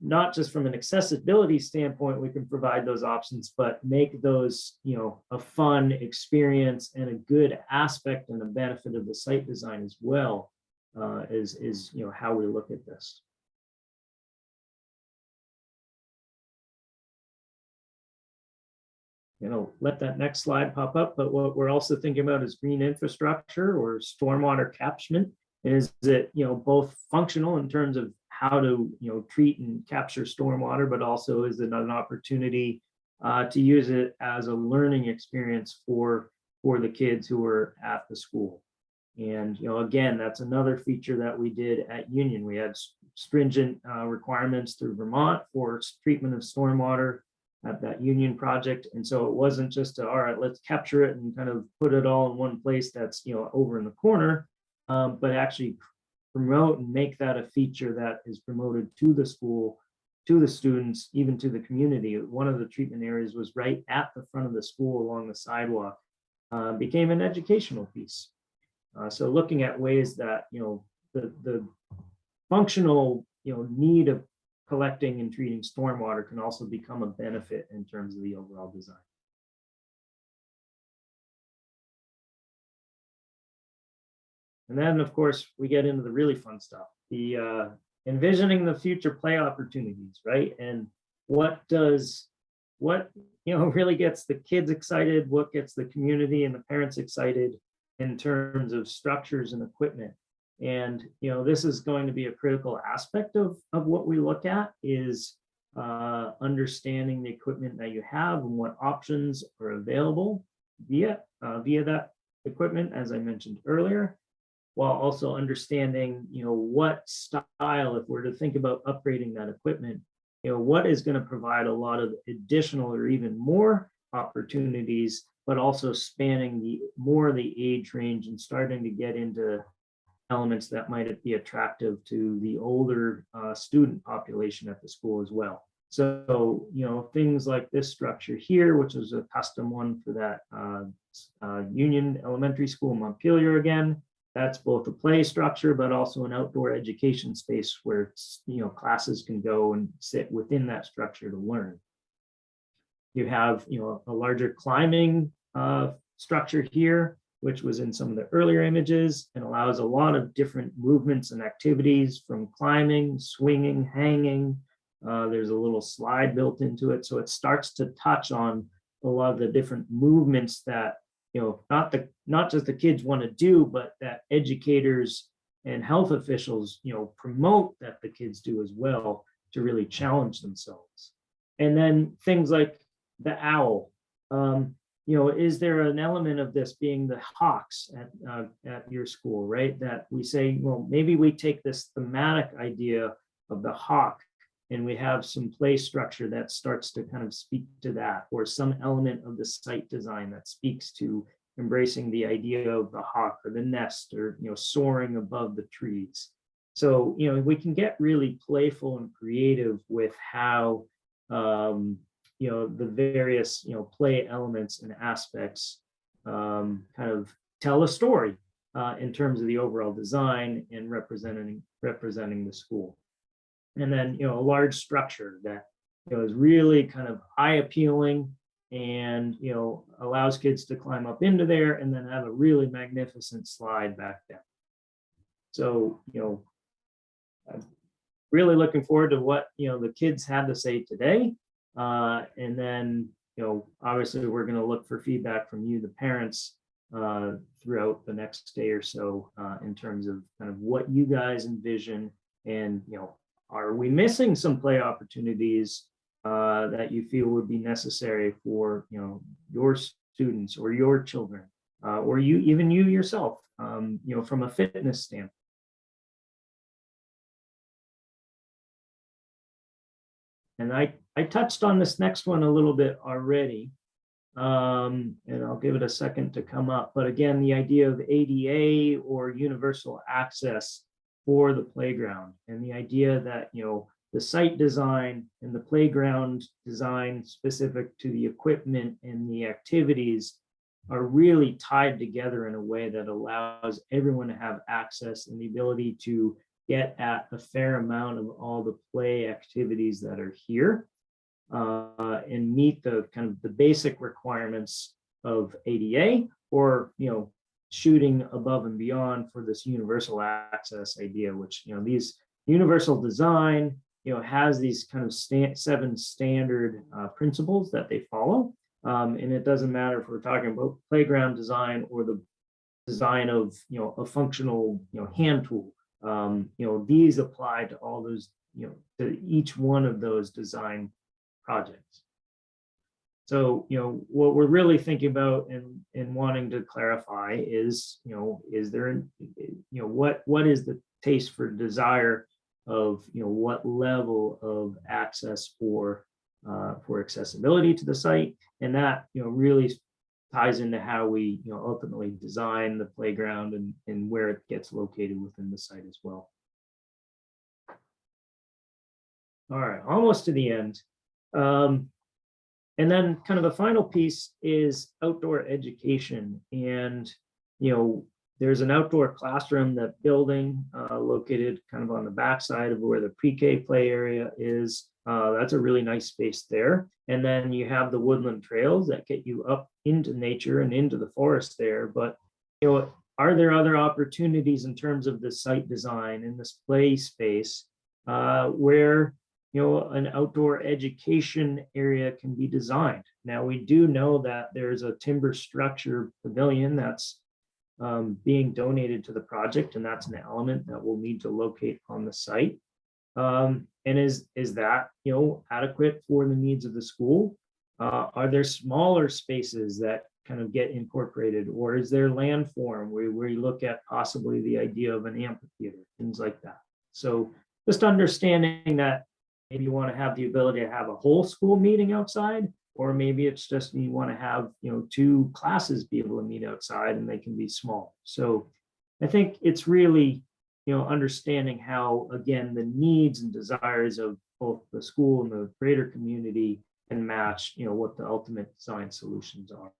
not just from an accessibility standpoint, we can provide those options, but make those, a fun experience and a good aspect and a benefit of the site design as well, is how we look at this. Let that next slide pop up. But what we're also thinking about is green infrastructure or stormwater catchment. Is it, both functional in terms of how to, treat and capture stormwater, but also is it an opportunity to use it as a learning experience for the kids who are at the school? And, again, that's another feature that we did at Union. We had stringent requirements through Vermont for treatment of stormwater at that Union project. And so it wasn't just all right, let's capture it and kind of put it all in one place that's, over in the corner, but actually promote and make that a feature that is promoted to the school, to the students, even to the community. One of the treatment areas was right at the front of the school along the sidewalk, became an educational piece. So looking at ways that, the functional, need of collecting and treating stormwater can also become a benefit in terms of the overall design. And then, of course, we get into the really fun stuff, the envisioning the future play opportunities, right? And what really gets the kids excited, what gets the community and the parents excited in terms of structures and equipment. And this is going to be a critical aspect of what we look at, is understanding the equipment that you have and what options are available via that equipment, as I mentioned earlier, while also understanding what style, if we're to think about upgrading that equipment, what is going to provide a lot of additional or even more opportunities, but also spanning the age range and starting to get into elements that might be attractive to the older student population at the school as well. So, things like this structure here, which is a custom one for that Union Elementary School in Montpelier again, that's both a play structure, but also an outdoor education space where, classes can go and sit within that structure to learn. You have, a larger climbing structure here, which was in some of the earlier images, and allows a lot of different movements and activities, from climbing, swinging, hanging. There's a little slide built into it. So it starts to touch on a lot of the different movements that, not just the kids want to do, but that educators and health officials, promote that the kids do as well, to really challenge themselves. And then things like the owl. Is there an element of this being the hawks at your school, right? That we say, well, maybe we take this thematic idea of the hawk and we have some play structure that starts to kind of speak to that, or some element of the site design that speaks to embracing the idea of the hawk or the nest, or, soaring above the trees. So, we can get really playful and creative with how, the various, play elements and aspects kind of tell a story in terms of the overall design and representing the school. And then, a large structure that, is really kind of eye appealing, and, allows kids to climb up into there and then have a really magnificent slide back down. So, I'm really looking forward to what, the kids had to say today. And then, obviously we're going to look for feedback from you, the parents, throughout the next day or so, in terms of kind of what you guys envision, and, are we missing some play opportunities that you feel would be necessary for, your students or your children, or even you yourself, from a fitness standpoint. And I touched on this next one a little bit already, and I'll give it a second to come up. But again, the idea of ADA or universal access for the playground, and the idea that, the site design and the playground design specific to the equipment and the activities are really tied together in a way that allows everyone to have access and the ability to get at a fair amount of all the play activities that are here, and meet the kind of the basic requirements of ADA, or, shooting above and beyond for this universal access idea, which, these universal design, has these kind of 7 standard principles that they follow. And it doesn't matter if we're talking about playground design or the design of, a functional, hand tool. These apply to all those, to each one of those design projects. So, what we're really thinking about and wanting to clarify is, is there, what is the taste for desire of, what level of access for accessibility to the site, and that, really ties into how we, ultimately design the playground and where it gets located within the site as well. All right, almost to the end. And then kind of a final piece is outdoor education. And, there's an outdoor classroom, that building located kind of on the backside of where the pre-K play area is. That's a really nice space there. And then you have the woodland trails that get you up into nature and into the forest there. But, are there other opportunities in terms of the site design and this play space where, an outdoor education area can be designed? Now, we do know that there's a timber structure pavilion that's being donated to the project, and that's an element that we'll need to locate on the site. And is that, adequate for the needs of the school? Are there smaller spaces that kind of get incorporated, or is there landform where you look at possibly the idea of an amphitheater, things like that? So just understanding that maybe you want to have the ability to have a whole school meeting outside, or maybe it's just you want to have, 2 classes be able to meet outside and they can be small. So I think it's really, understanding how, again, the needs and desires of both the school and the greater community can match, what the ultimate design solutions are.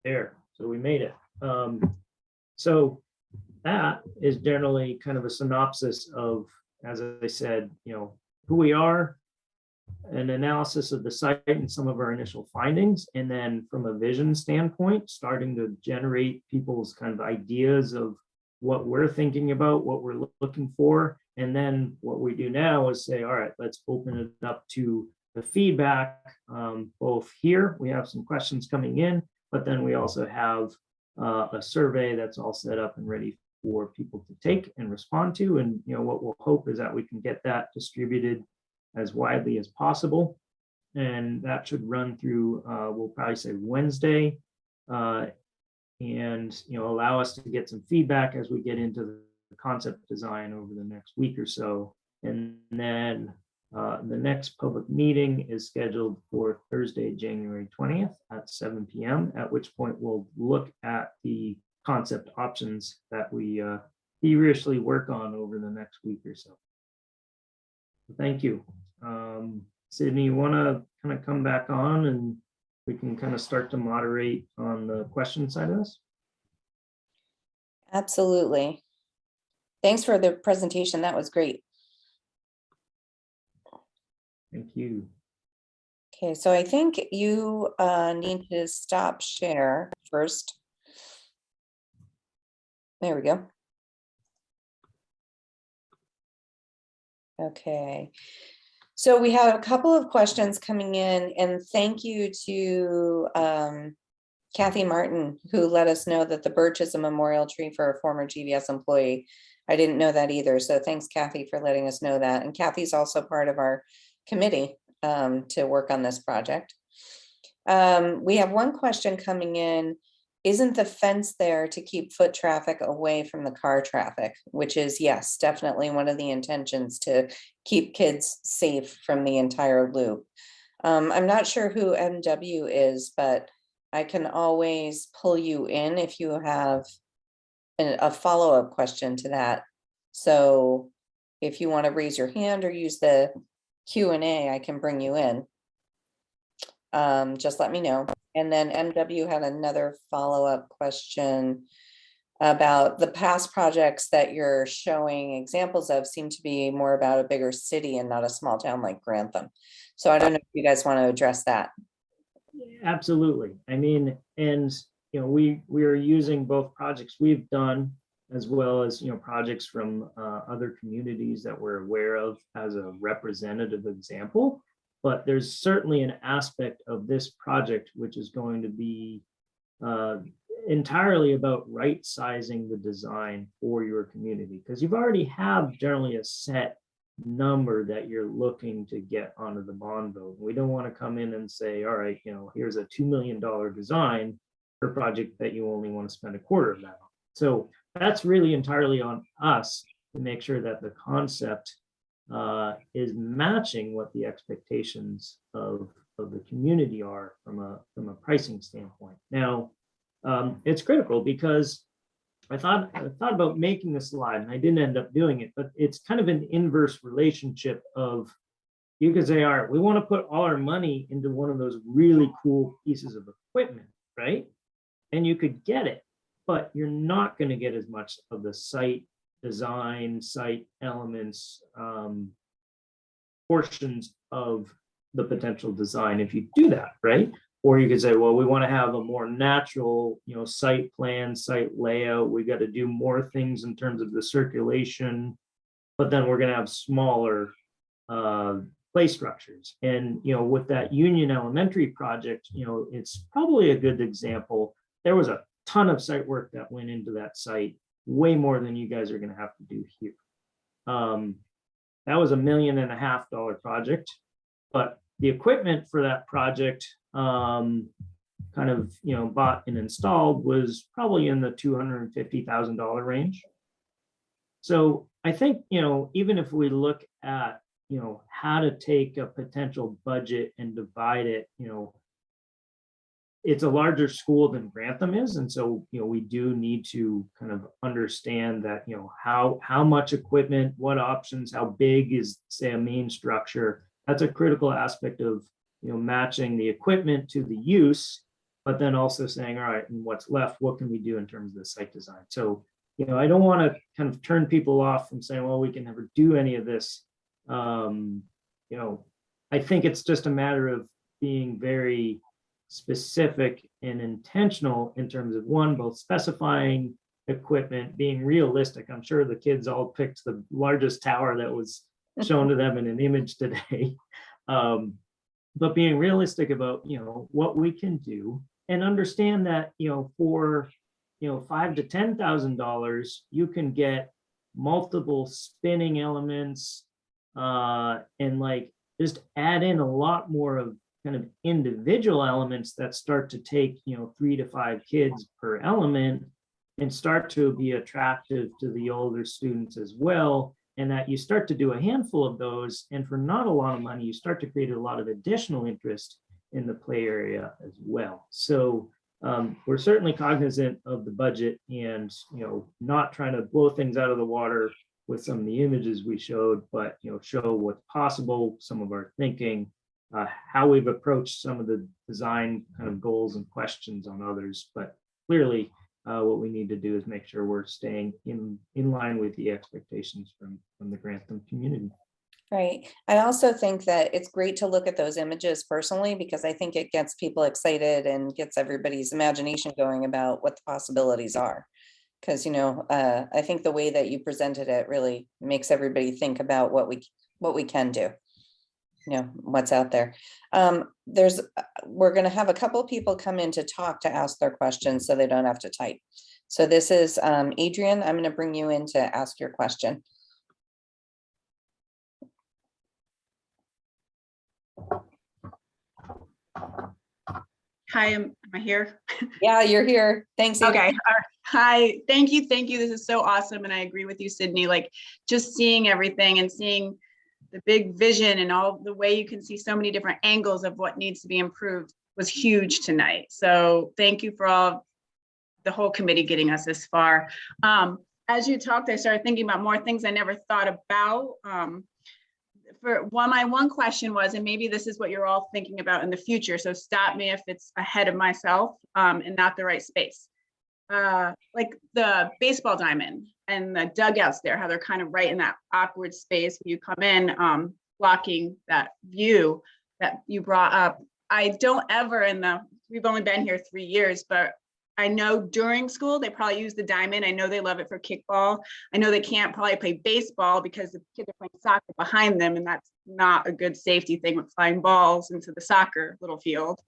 There, so we made it. So that is generally kind of a synopsis of, as I said, who we are, an analysis of the site and some of our initial findings, and then from a vision standpoint, starting to generate people's kind of ideas of what we're thinking about, what we're looking for. And then what we do now is say, all right, let's open it up to the feedback. Both here, we have some questions coming in, but then we also have a survey that's all set up and ready for people to take and respond to. And what we'll hope is that we can get that distributed as widely as possible. And that should run through, we'll probably say Wednesday, and allow us to get some feedback as we get into the concept design over the next week or so. And then the next public meeting is scheduled for Thursday, January 20th at 7 p.m., at which point we'll look at the concept options that we feverishly work on over the next week or so. Thank you. Sydney, you want to kind of come back on and we can kind of start to moderate on the question side of this? Absolutely. Thanks for the presentation. That was great. Thank you. Okay, so I think you need to stop share first. There we go. Okay. So we have a couple of questions coming in, and thank you to Kathy Martin, who let us know that the birch is a memorial tree for a former GVS employee. I didn't know that either. So thanks, Kathy, for letting us know that. And Kathy's also part of our committee to work on this project. We have one question coming in. Isn't the fence there to keep foot traffic away from the car traffic? Which is, yes, definitely one of the intentions, to keep kids safe from the entire loop. I'm not sure who MW is, but I can always pull you in if you have a follow-up question to that. So if you want to raise your hand or use the Q&A, I can bring you in. Just let me know. And then MW had another follow-up question about the past projects that you're showing examples of seem to be more about a bigger city and not a small town like Grantham. So I don't know if you guys want to address that. Absolutely. I mean, and we are using both projects we've done as well as projects from other communities that we're aware of as a representative example. But there's certainly an aspect of this project which is going to be entirely about right sizing the design for your community, because you've already have generally a set number that you're looking to get onto the bond vote. We don't want to come in and say, all right, here's a $2 million design for a project that you only want to spend a quarter of that on. So that's really entirely on us to make sure that the concept is matching what the expectations of the community are from a pricing standpoint. Now, it's critical because I thought about making the slide and I didn't end up doing it, but it's kind of an inverse relationship of, you could say, all right, we want to put all our money into one of those really cool pieces of equipment, right? And you could get it, but you're not going to get as much of the site design, site elements, portions of the potential design if you do that, right? Or you could say, well, we want to have a more natural, site plan, site layout. We got to do more things in terms of the circulation, but then we're going to have smaller play structures. And, with that Union Elementary project, it's probably a good example. There was a ton of site work that went into that site, way more than you guys are going to have to do here. That was $1.5 million project, but the equipment for that project, kind of, bought and installed, was probably in the $250,000 range. So I think, even if we look at, how to take a potential budget and divide it, it's a larger school than Grantham is. And so, we do need to kind of understand that, how much equipment, what options, how big is, say, a main structure. That's a critical aspect of, matching the equipment to the use, but then also saying, all right, and what's left, what can we do in terms of the site design? So, I don't want to kind of turn people off from saying, well, we can never do any of this. I think it's just a matter of being very specific and intentional in terms of, one, both specifying equipment, being realistic. I'm sure the kids all picked the largest tower that was shown to them in an image today. But being realistic about, what we can do, and understand that, for, $5,000 to $10,000, you can get multiple spinning elements, and like just add in a lot more of kind of individual elements that start to take, 3 to 5 kids per element and start to be attractive to the older students as well. And that you start to do a handful of those, and for not a lot of money, you start to create a lot of additional interest in the play area as well. So we're certainly cognizant of the budget and, not trying to blow things out of the water with some of the images we showed, but, show what's possible, some of our thinking, how we've approached some of the design kind of goals and questions on others. But clearly, what we need to do is make sure we're staying in line with the expectations from the Grantham community. Right. I also think that it's great to look at those images personally, because I think it gets people excited and gets everybody's imagination going about what the possibilities are. Because, I think the way that you presented it really makes everybody think about what we can do, what's out there. We're going to have a couple of people come in to talk, to ask their questions so they don't have to type. So this is Adrian. I'm going to bring you in to ask your question. Hi, am I here? Yeah, you're here. Thanks. Adrian. Okay. All right. Hi. Thank you. Thank you. This is so awesome. And I agree with you, Sydney. Like just seeing everything and seeing the big vision and all the way you can see so many different angles of what needs to be improved was huge tonight. So thank you for all the whole committee getting us this far. As you talked, I started thinking about more things I never thought about. My one question was, and maybe this is what you're all thinking about in the future, so stop me if it's ahead of myself and not the right space. Like the baseball diamond and the dugouts there, how they're kind of right in that awkward space when you come in, blocking that view that you brought up. I don't ever we've only been here 3 years, but I know during school, they probably use the diamond. I know they love it for kickball. I know they can't probably play baseball because the kids are playing soccer behind them, and that's not a good safety thing with flying balls into the soccer little field.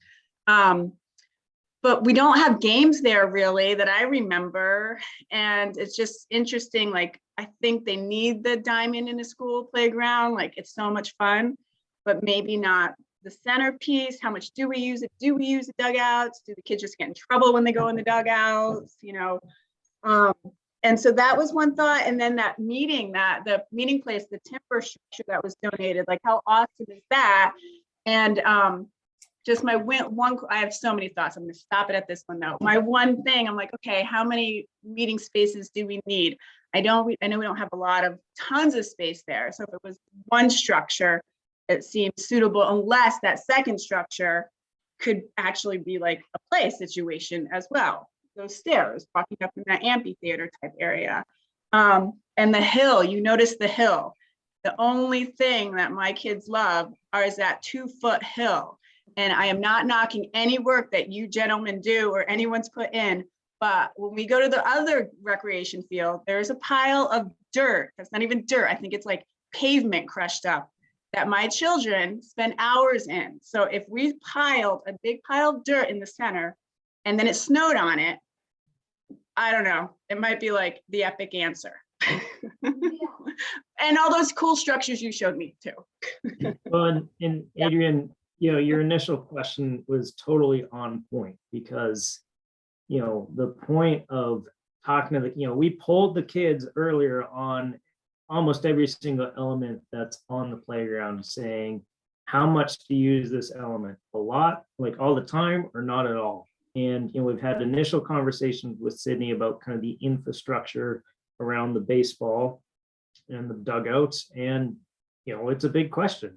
But we don't have games there really that I remember. And it's just interesting. Like, I think they need the diamond in a school playground. Like, it's so much fun, but maybe not the centerpiece. How much do we use it? Do we use the dugouts? Do the kids just get in trouble when they go in the dugouts? And so that was one thought. And then the meeting place, the timber structure that was donated, like how awesome is that? And just my one, I have so many thoughts. I'm going to stop it at this one though. My one thing, I'm like, okay, how many meeting spaces do we need? I know we don't have tons of space there. So if it was one structure, it seems suitable, unless that second structure could actually be like a play situation as well. Those stairs, walking up in that amphitheater type area. And the hill, you notice the hill. The only thing that my kids love is that 2-foot hill. And I am not knocking any work that you gentlemen do or anyone's put in, but when we go to the other recreation field, there's a pile of dirt. That's not even dirt. I think it's like pavement crushed up that my children spend hours in. So if we piled a big pile of dirt in the center and then it snowed on it, I don't know, it might be like the epic answer. And all those cool structures you showed me too. Well, and Adrian, your initial question was totally on point, because, the point of talking to we polled the kids earlier on almost every single element that's on the playground, saying, how much do you use this element? A lot, like all the time, or not at all? And we've had initial conversations with Sydney about kind of the infrastructure around the baseball and the dugouts, and it's a big question.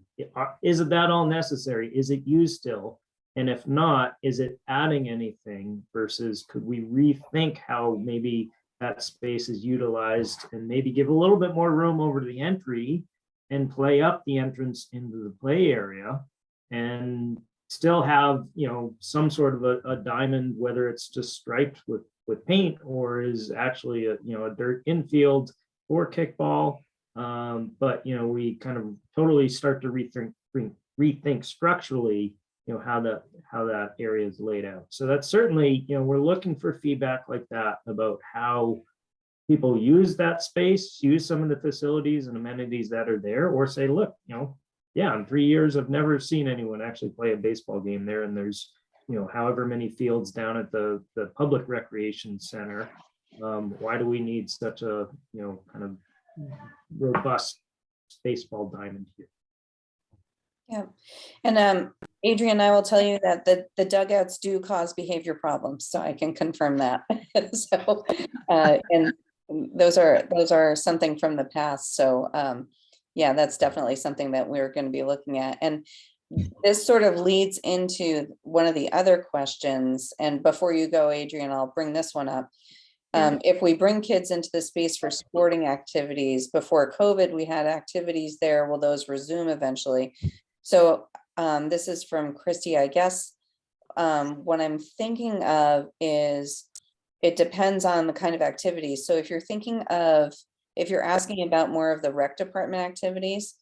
Is it that all necessary? Is it used still? And if not, is it adding anything, versus could we rethink how maybe that space is utilized, and maybe give a little bit more room over to the entry and play up the entrance into the play area, and still have some sort of a diamond, whether it's just striped with paint or is actually a dirt infield or kickball. But we kind of totally start to rethink structurally how that area is laid out. So that's certainly, we're looking for feedback like that about how people use that space, use some of the facilities and amenities that are there, or say, look, yeah, in 3 years I've never seen anyone actually play a baseball game there, and there's however many fields down at the public recreation center. Why do we need such a kind of robust baseball diamond here? Yeah. And Adrian, I will tell you that the dugouts do cause behavior problems, so I can confirm that. So, and those are something from the past. So yeah, that's definitely something that we're going to be looking at. And this sort of leads into one of the other questions. And before you go, Adrian, I'll bring this one up. If we bring kids into the space for sporting activities, before COVID, we had activities there. Will those resume eventually? So this is from Christy, I guess. What I'm thinking of is it depends on the kind of activities. So if you're thinking of, if you're asking about more of the rec department activities,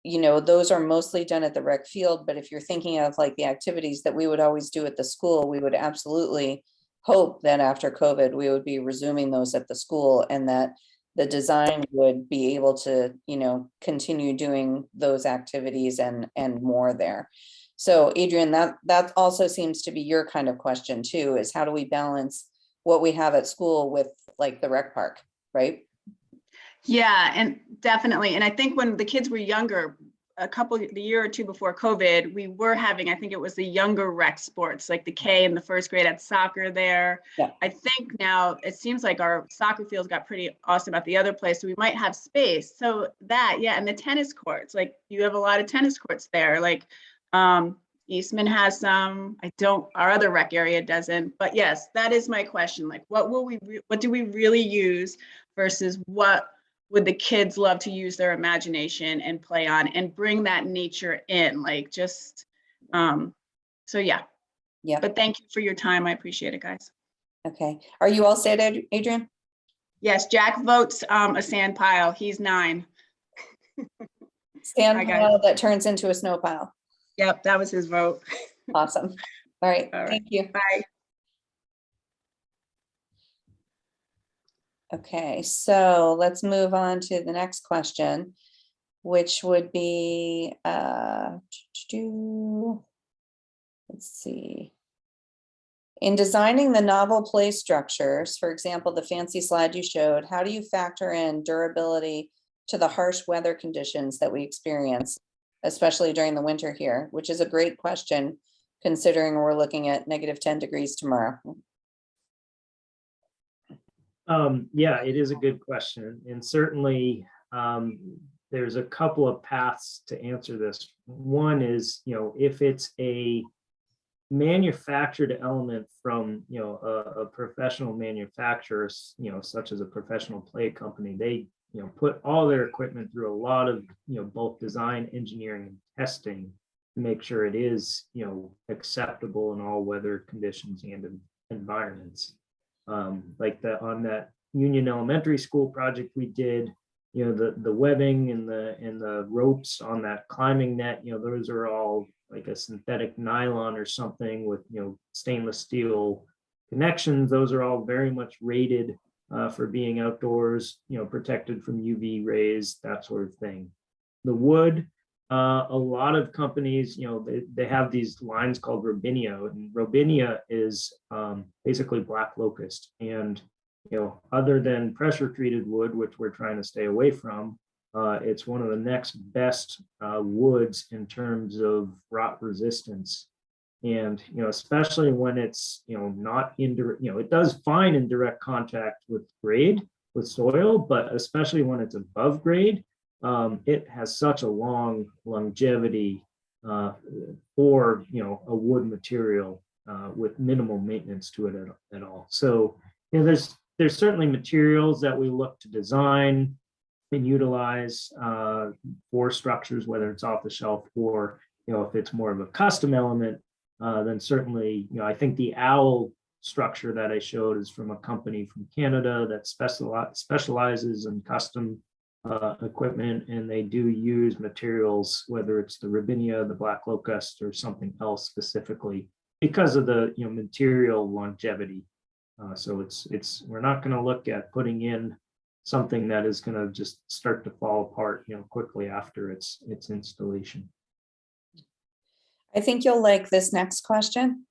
you know, those are mostly done at the rec field. But if you're thinking of like the activities that we would always do at the school, we would absolutely hope that after COVID, we would be resuming those at the school, and that the design would be able to, you know, continue doing those activities and more there. So Adrian, that also seems to be your kind of question too, is how do we balance what we have at school with like the rec park, right? Yeah, and definitely. And I think when the kids were younger, the year or two before COVID, we were having, I think it was the younger rec sports, like the K in the first grade had soccer there. Yeah. I think now it seems like our soccer fields got pretty awesome at the other place. So we might have space. So that, yeah. And the tennis courts, like you have a lot of tennis courts there. Like Eastman has some, our other rec area doesn't, but yes, that is my question. Like what do we really use versus what would the kids love to use their imagination and play on and bring that nature in, like just, so yeah. Yeah. But thank you for your time. I appreciate it, guys. Okay. Are you all set, Adrian? Yes, Jack votes a sand pile. He's 9. Sand Hi, guys. pile that turns into a snow pile. Yep, that was his vote. Awesome. All right. All right. Thank you. Bye. Okay, so let's move on to the next question, which would be, let's see. In designing the novel play structures, for example, the fancy slide you showed, how do you factor in durability to the harsh weather conditions that we experience, especially during the winter here, which is a great question, considering we're looking at -10 degrees tomorrow. Yeah, it is a good question. And certainly there's a couple of paths to answer this. One is, you know, if it's a manufactured element from, you know, a professional manufacturer, you know, such as a professional play company, they, you know, put all their equipment through a lot of, you know, both design, engineering, and testing to make sure it is, you know, acceptable in all weather conditions and environments. Like on that Union Elementary School project we did, you know, the webbing and the ropes on that climbing net, you know, those are all like a synthetic nylon or something with, you know, stainless steel connections. Those are all very much rated for being outdoors, you know, protected from UV rays, that sort of thing. The wood, a lot of companies, you know, they have these lines called Robinia, and Robinia is basically black locust. And, you know, other than pressure treated wood, which we're trying to stay away from, it's one of the next best woods in terms of rot resistance. And, you know, especially when it's, you know, not in direct, you know, it does fine in direct contact with grade, with soil, but especially when it's above grade, it has such a long longevity for, you know, a wood material with minimal maintenance to it at all. So, you know, there's certainly materials that we look to design and utilize for structures, whether it's off the shelf or, you know, if it's more of a custom element, then certainly, you know, I think the owl structure that I showed is from a company from Canada that specializes in custom equipment, and they do use materials, whether it's the Robinia, the black locust, or something else specifically because of the, you know, material longevity. So we're not going to look at putting in something that is going to just start to fall apart, you know, quickly after its installation. I think you'll like this next question,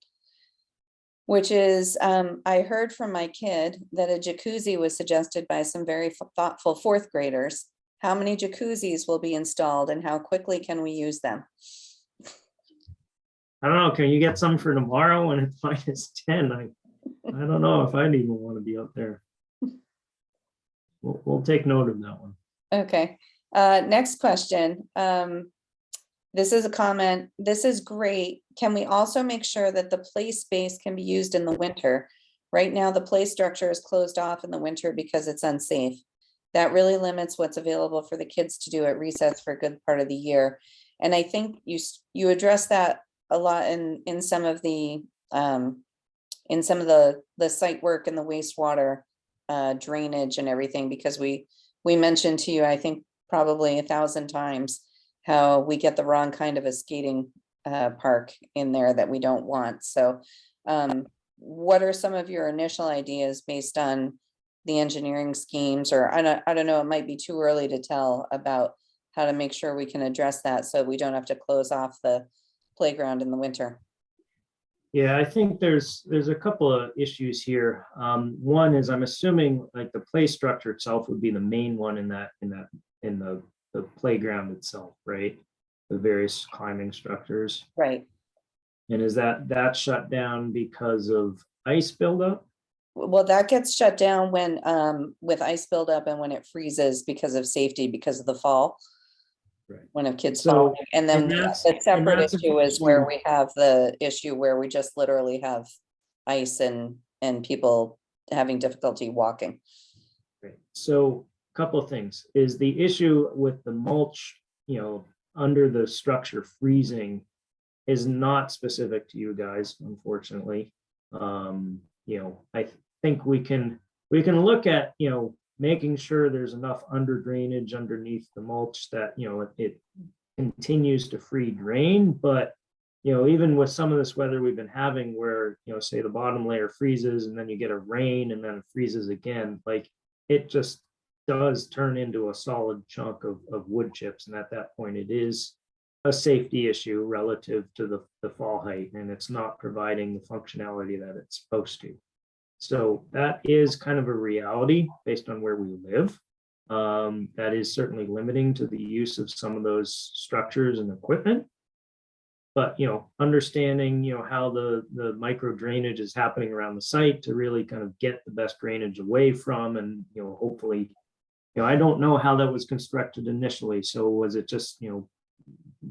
which is, I heard from my kid that a jacuzzi was suggested by some very thoughtful 4th graders. How many jacuzzis will be installed and how quickly can we use them? I don't know, can you get some for tomorrow when it's -10? I don't know if I'd even want to be up there. We'll take note of that one. Okay, next question. This is a comment. This is great. Can we also make sure that the play space can be used in the winter? Right now, the play structure is closed off in the winter because it's unsafe. That really limits what's available for the kids to do at recess for a good part of the year. And I think you address that a lot in some of the site work and the wastewater drainage and everything, because we mentioned to you, I think probably 1,000 times, how we get the wrong kind of a skating park in there that we don't want. So what are some of your initial ideas based on the engineering schemes, or I don't know, it might be too early to tell about how to make sure we can address that so we don't have to close off the playground in the winter? Yeah, I think there's a couple of issues here. One is, I'm assuming like the play structure itself would be the main one in the playground itself, right? The various climbing structures. Right. And is that shut down because of ice buildup? Well, that gets shut down when with ice buildup and when it freezes because of safety, because of the fall. Right. When a kid's So, falling. And then and the that's- separate that's an issue is where issue. we have the issue where we just literally have ice and people having difficulty walking. Great. So a couple of things is the issue with the mulch, under the structure freezing is not specific to you guys, unfortunately. I think we can look at, making sure there's enough under drainage underneath the mulch that, it continues to free drain. But, even with some of this weather we've been having where, say the bottom layer freezes and then you get a rain and then it freezes again, like it just does turn into a solid chunk of wood chips. And at that point, it is a safety issue relative to the fall height, and it's not providing the functionality that it's supposed to. So that is kind of a reality based on where we live. That is certainly limiting to the use of some of those structures and equipment. But, understanding, how the micro drainage is happening around the site to really kind of get the best drainage away from, and, hopefully, I don't know how that was constructed initially. So was it just,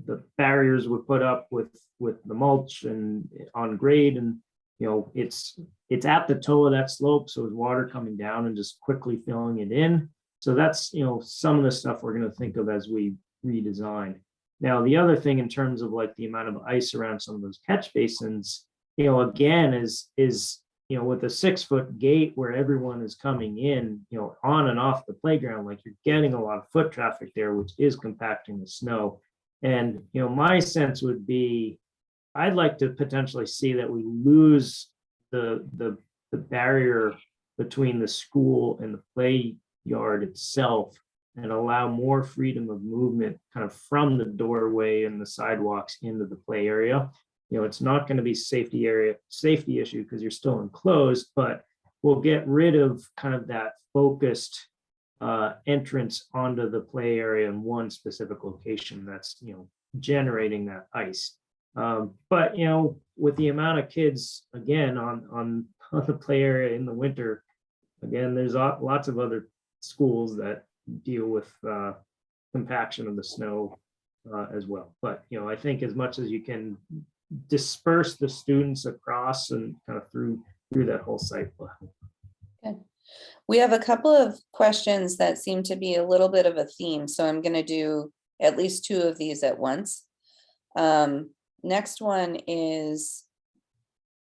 the barriers were put up with the mulch and on grade, and, it's at the toe of that slope. So is water coming down and just quickly filling it in? So that's, some of the stuff we're going to think of as we redesign. Now, the other thing in terms of like the amount of ice around some of those catch basins, again, is with a 6-foot gate where everyone is coming in, on and off the playground, like you're getting a lot of foot traffic there, which is compacting the snow. And, my sense would be, I'd like to potentially see that we lose the barrier between the school and the play yard itself, and allow more freedom of movement kind of from the doorway and the sidewalks into the play area. It's not going to be safety issue because you're still enclosed, but we'll get rid of kind of that focused entrance onto the play area in one specific location that's, generating that ice. But, with the amount of kids, again, on the play area in the winter, again, there's lots of other schools that deal with compaction of the snow as well. But, I think as much as you can disperse the students across and kind of through that whole site. Good. We have a couple of questions that seem to be a little bit of a theme, so I'm going to do at least 2 of these at once. Next one is,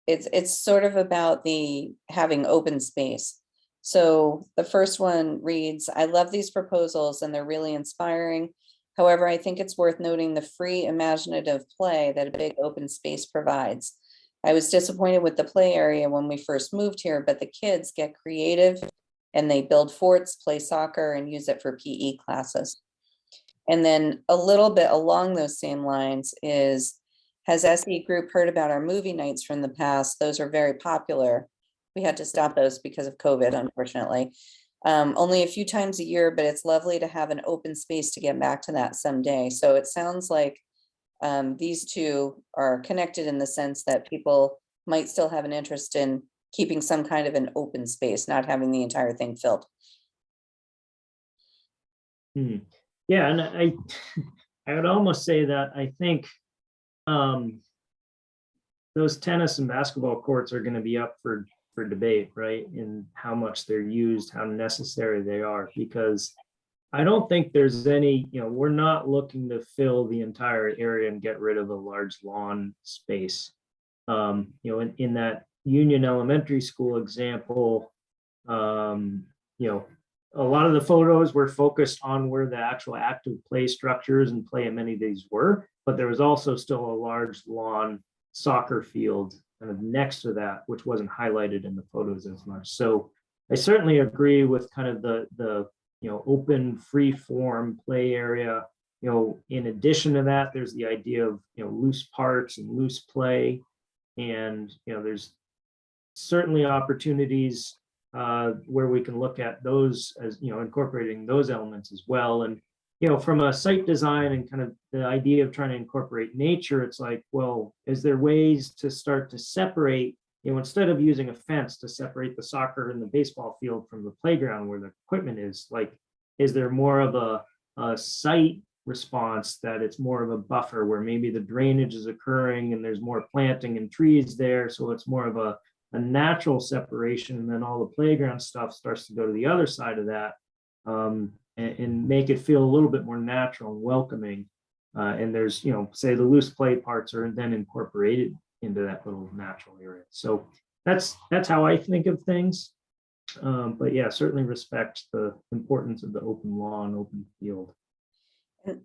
it's sort of about the having open space. So the first one reads, I love these proposals and they're really inspiring. However, I think it's worth noting the free imaginative play that a big open space provides. I was disappointed with the play area when we first moved here, but the kids get creative and they build forts, play soccer, and use it for PE classes. And then a little bit along those same lines is, has SE Group heard about our movie nights from the past? Those are very popular. We had to stop those because of COVID, unfortunately. Only a few times a year, but it's lovely to have an open space to get back to that someday. So it sounds like these two are connected in the sense that people might still have an interest in keeping some kind of an open space, not having the entire thing filled. Yeah, and I would almost say that I think those tennis and basketball courts are going to be up for for debate, right? In how much they're used, how necessary they are, because I don't think there's any, we're not looking to fill the entire area and get rid of a large lawn space. In that Union Elementary School example, a lot of the photos were focused on where the actual active play structures and play amenities were, but there was also still a large lawn soccer field kind of next to that, which wasn't highlighted in the photos as much. So I certainly agree with kind of the open free form play area. In addition to that, there's the idea of loose parks and loose play, and there's certainly opportunities where we can look at those as incorporating those elements as well. And from a site design and kind of the idea of trying to incorporate nature, it's like, well, is there ways to start to separate, instead of using a fence to separate the soccer and the baseball field from the playground where the equipment is, like, is there more of a site response that it's more of a buffer where maybe the drainage is occurring and there's more planting and trees there, so it's more of a natural separation, and then all the playground stuff starts to go to the other side of that, and make it feel a little bit more natural and welcoming. And there's, say the loose play parts are then incorporated into that little natural area. So that's how I think of things. But yeah, certainly respect the importance of the open lawn, open field.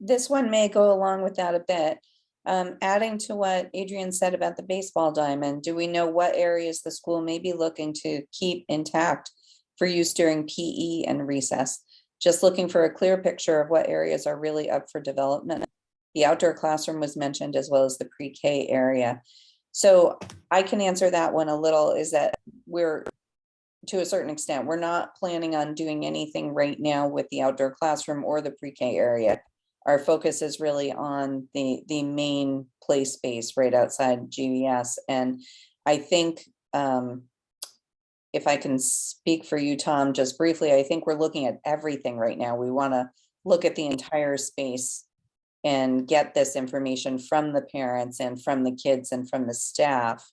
This one may go along with that a bit. Adding to what Adrian said about the baseball diamond, do we know what areas the school may be looking to keep intact for use during PE and recess? Just looking for a clear picture of what areas are really up for development. The outdoor classroom was mentioned, as well as the pre-K area. So I can answer that one a little, is that we're, to a certain extent, we're not planning on doing anything right now with the outdoor classroom or the pre-K area. Our focus is really on the main play space right outside GVS. And I think, if I can speak for you, Tom, just briefly, I think we're looking at everything right now. We want to look at the entire space and get this information from the parents and from the kids and from the staff,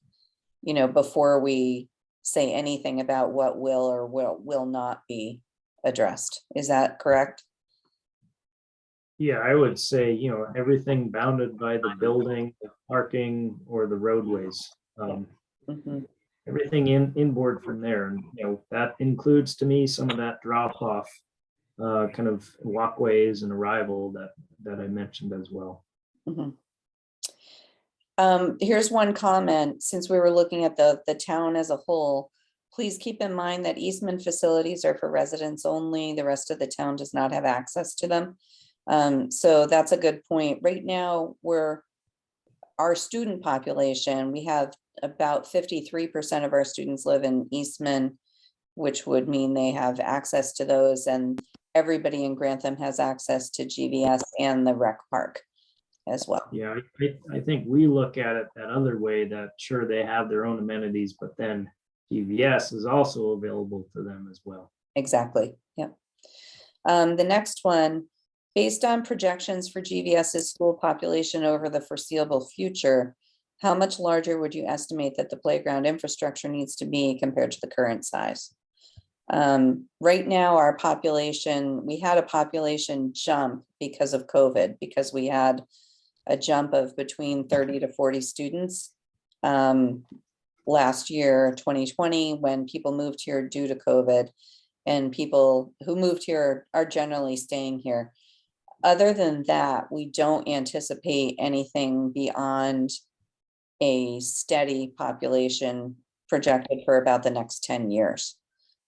before we say anything about what will or will not be addressed. Is that correct? Yeah, I would say, everything bounded by the building, the parking, or the roadways. Mhm. Everything inboard from there. And, that includes to me some of that drop off kind of walkways and arrival that I mentioned as well. Mhm. Here's one comment. Since we were looking at the town as a whole, please keep in mind that Eastman facilities are for residents only. The rest of the town does not have access to them. So that's a good point. Right now, our student population, we have about 53% of our students live in Eastman, which would mean they have access to those, and everybody in Grantham has access to GVS and the rec park as well. Yeah, I think we look at it that other way, that sure, they have their own amenities, but then GVS is also available to them as well. Exactly. Yep. The next one, based on projections for GVS's school population over the foreseeable future, how much larger would you estimate that the playground infrastructure needs to be compared to the current size? Right now, our population, we had a population jump because of COVID, because we had a jump of between 30 to 40 students last year, 2020, when people moved here due to COVID, and people who moved here are generally staying here. Other than that, we don't anticipate anything beyond a steady population projected for about the next 10 years.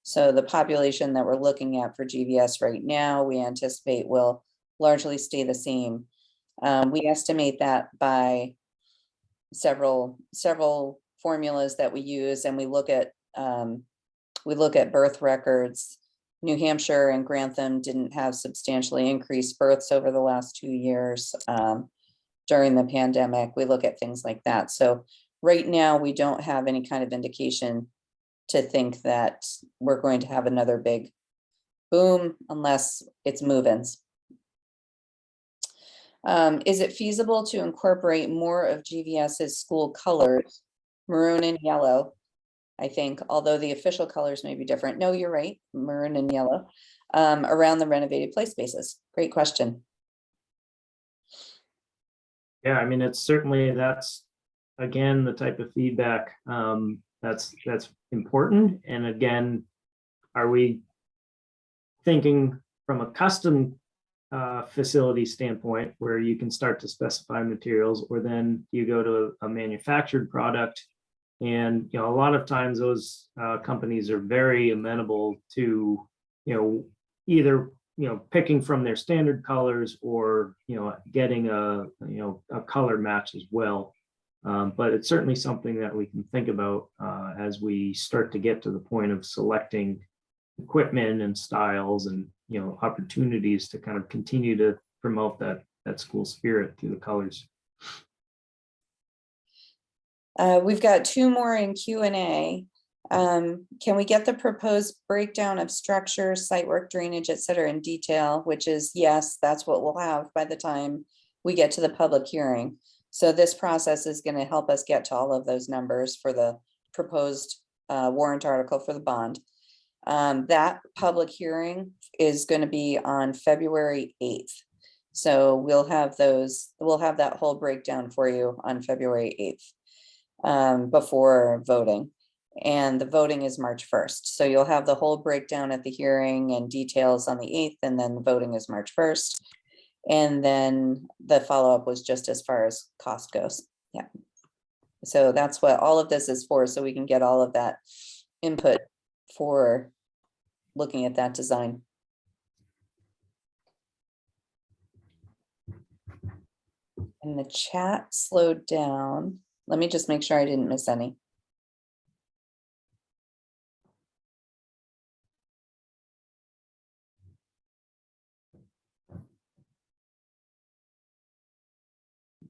So the population that we're looking at for GVS right now, we anticipate will largely stay the same. We estimate that by several formulas that we use, and we look at birth records. New Hampshire and Grantham didn't have substantially increased births over the last 2 years during the pandemic. We look at things like that. So right now, we don't have any kind of indication to think that we're going to have another big boom unless it's move-ins. Is it feasible to incorporate more of GVS's school colors, maroon and yellow, I think, although the official colors may be different. No, you're right, maroon and yellow, around the renovated play spaces. Great question. Yeah, I mean, it's certainly, that's, again, the type of feedback that's important. And again, are we thinking from a custom facility standpoint where you can start to specify materials, or then you go to a manufactured product? And, you know, a lot of times those companies are very amenable to, you know, either, you know, picking from their standard colors, or, you know, getting a, you know, a color match as well. But it's certainly something that we can think about as we start to get to the point of selecting equipment and styles, and, you know, opportunities to kind of continue to promote that school spirit through the colors. We've got 2 more in Q&A. Can we get the proposed breakdown of structure, site work, drainage, et cetera, in detail? Which is, yes, that's what we'll have by the time we get to the public hearing. So this process is going to help us get to all of those numbers for the proposed warrant article for the bond. That public hearing is going to be on February 8th. So we'll have that whole breakdown for you on February 8th before voting. And the voting is March 1st. So you'll have the whole breakdown at the hearing and details on the 8th, and then the voting is March 1st. And then the follow-up was just as far as cost goes. Yeah. So that's what all of this is for, so we can get all of that input for looking at that design. And the chat slowed down. Let me just make sure I didn't miss any.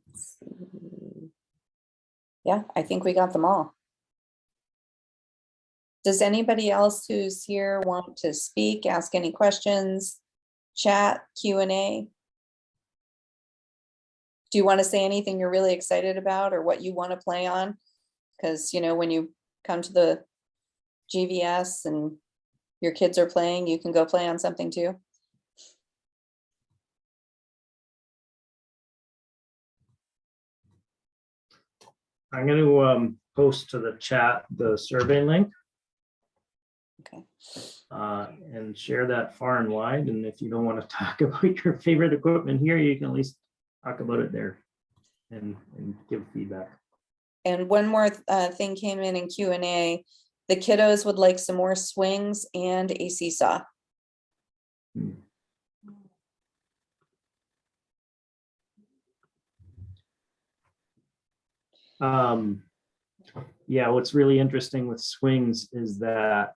Let's see. Yeah, I think we got them all. Does anybody else who's here want to speak, ask any questions, chat, Q&A? Do you want to say anything you're really excited about, or what you want to play on? Because, you know, when you come to the GVS and your kids are playing, you can go play on something too. I'm going to post to the chat the survey link. Okay. And share that far and wide. And if you don't want to talk about your favorite equipment here, you can at least talk about it there and give feedback. And one more thing came in Q&A. The kiddos would like some more swings and a seesaw. Yeah, what's really interesting with swings is that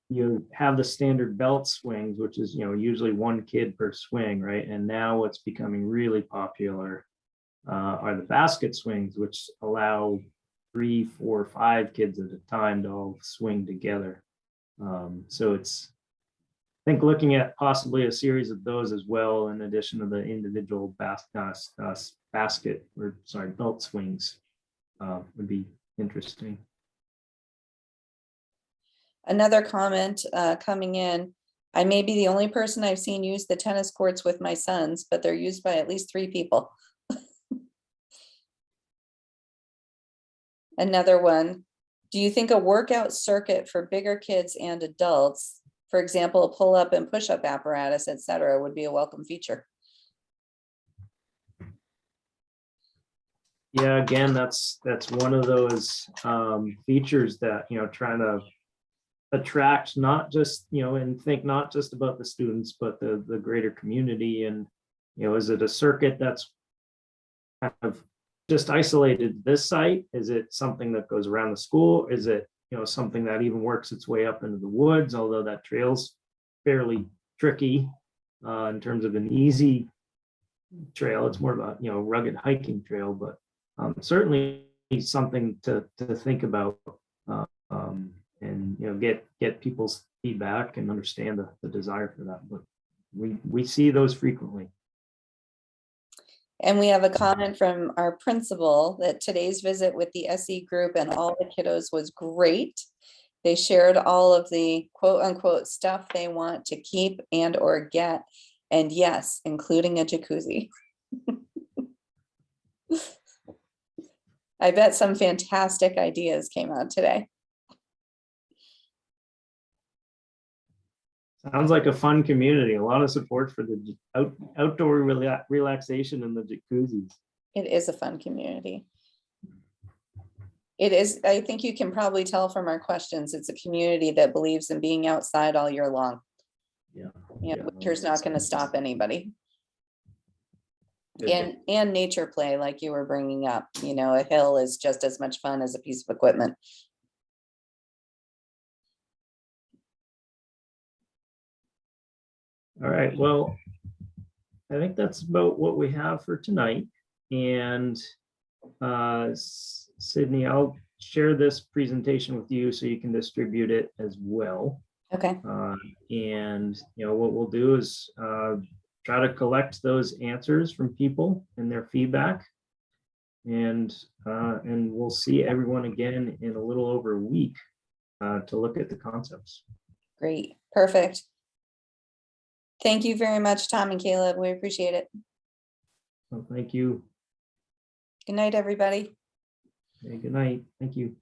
you have the standard belt swings, which is, you know, usually 1 kid per swing, right? And now what's becoming really popular are the basket swings, which allow 3, 4, 5 kids at a time to all swing together. So it's, I think, looking at possibly a series of those as well, in addition to the individual belt swings, would be interesting. Another comment coming in. I may be the only person I've seen use the tennis courts with my sons, but they're used by at least 3 people. Another one. Do you think a workout circuit for bigger kids and adults, for example, a pull-up and push-up apparatus, etc., would be a welcome feature? Yeah, again, that's one of those features that, you know, trying to attract not just, you know, and think not just about the students, but the greater community. And, you know, is it a circuit that's kind of just isolated this site? Is it something that goes around the school? Is it, you know, something that even works its way up into the woods, although that trail's fairly tricky in terms of an easy trail? It's more about, you know, rugged hiking trail, but certainly something to think about, and, you know, get people's feedback and understand the desire for that. But we see those frequently. And we have a comment from our principal that today's visit with the SE group and all the kiddos was great. They shared all of the quote unquote stuff they want to keep and or get. And yes, including a jacuzzi. I bet some fantastic ideas came out today. Sounds like a fun community. A lot of support for the outdoor relaxation and the jacuzzis. It is a fun community. It is, I think you can probably tell from our questions, it's a community that believes in being outside all year long. Yeah. Yeah, winter's not going to stop anybody. Good. And nature play, like you were bringing up, you know, a hill is just as much fun as a piece of equipment. All right, well, I think that's about what we have for tonight. And Sydney, I'll share this presentation with you so you can distribute it as well. Okay, And what we'll do is try to collect those answers from people and their feedback. And we'll see everyone again in a little over a week to look at the concepts. great, perfect. Thank you very much, Tom and Caleb. We appreciate it. Well, thank you. Good night, everybody. Okay, good night. Thank you.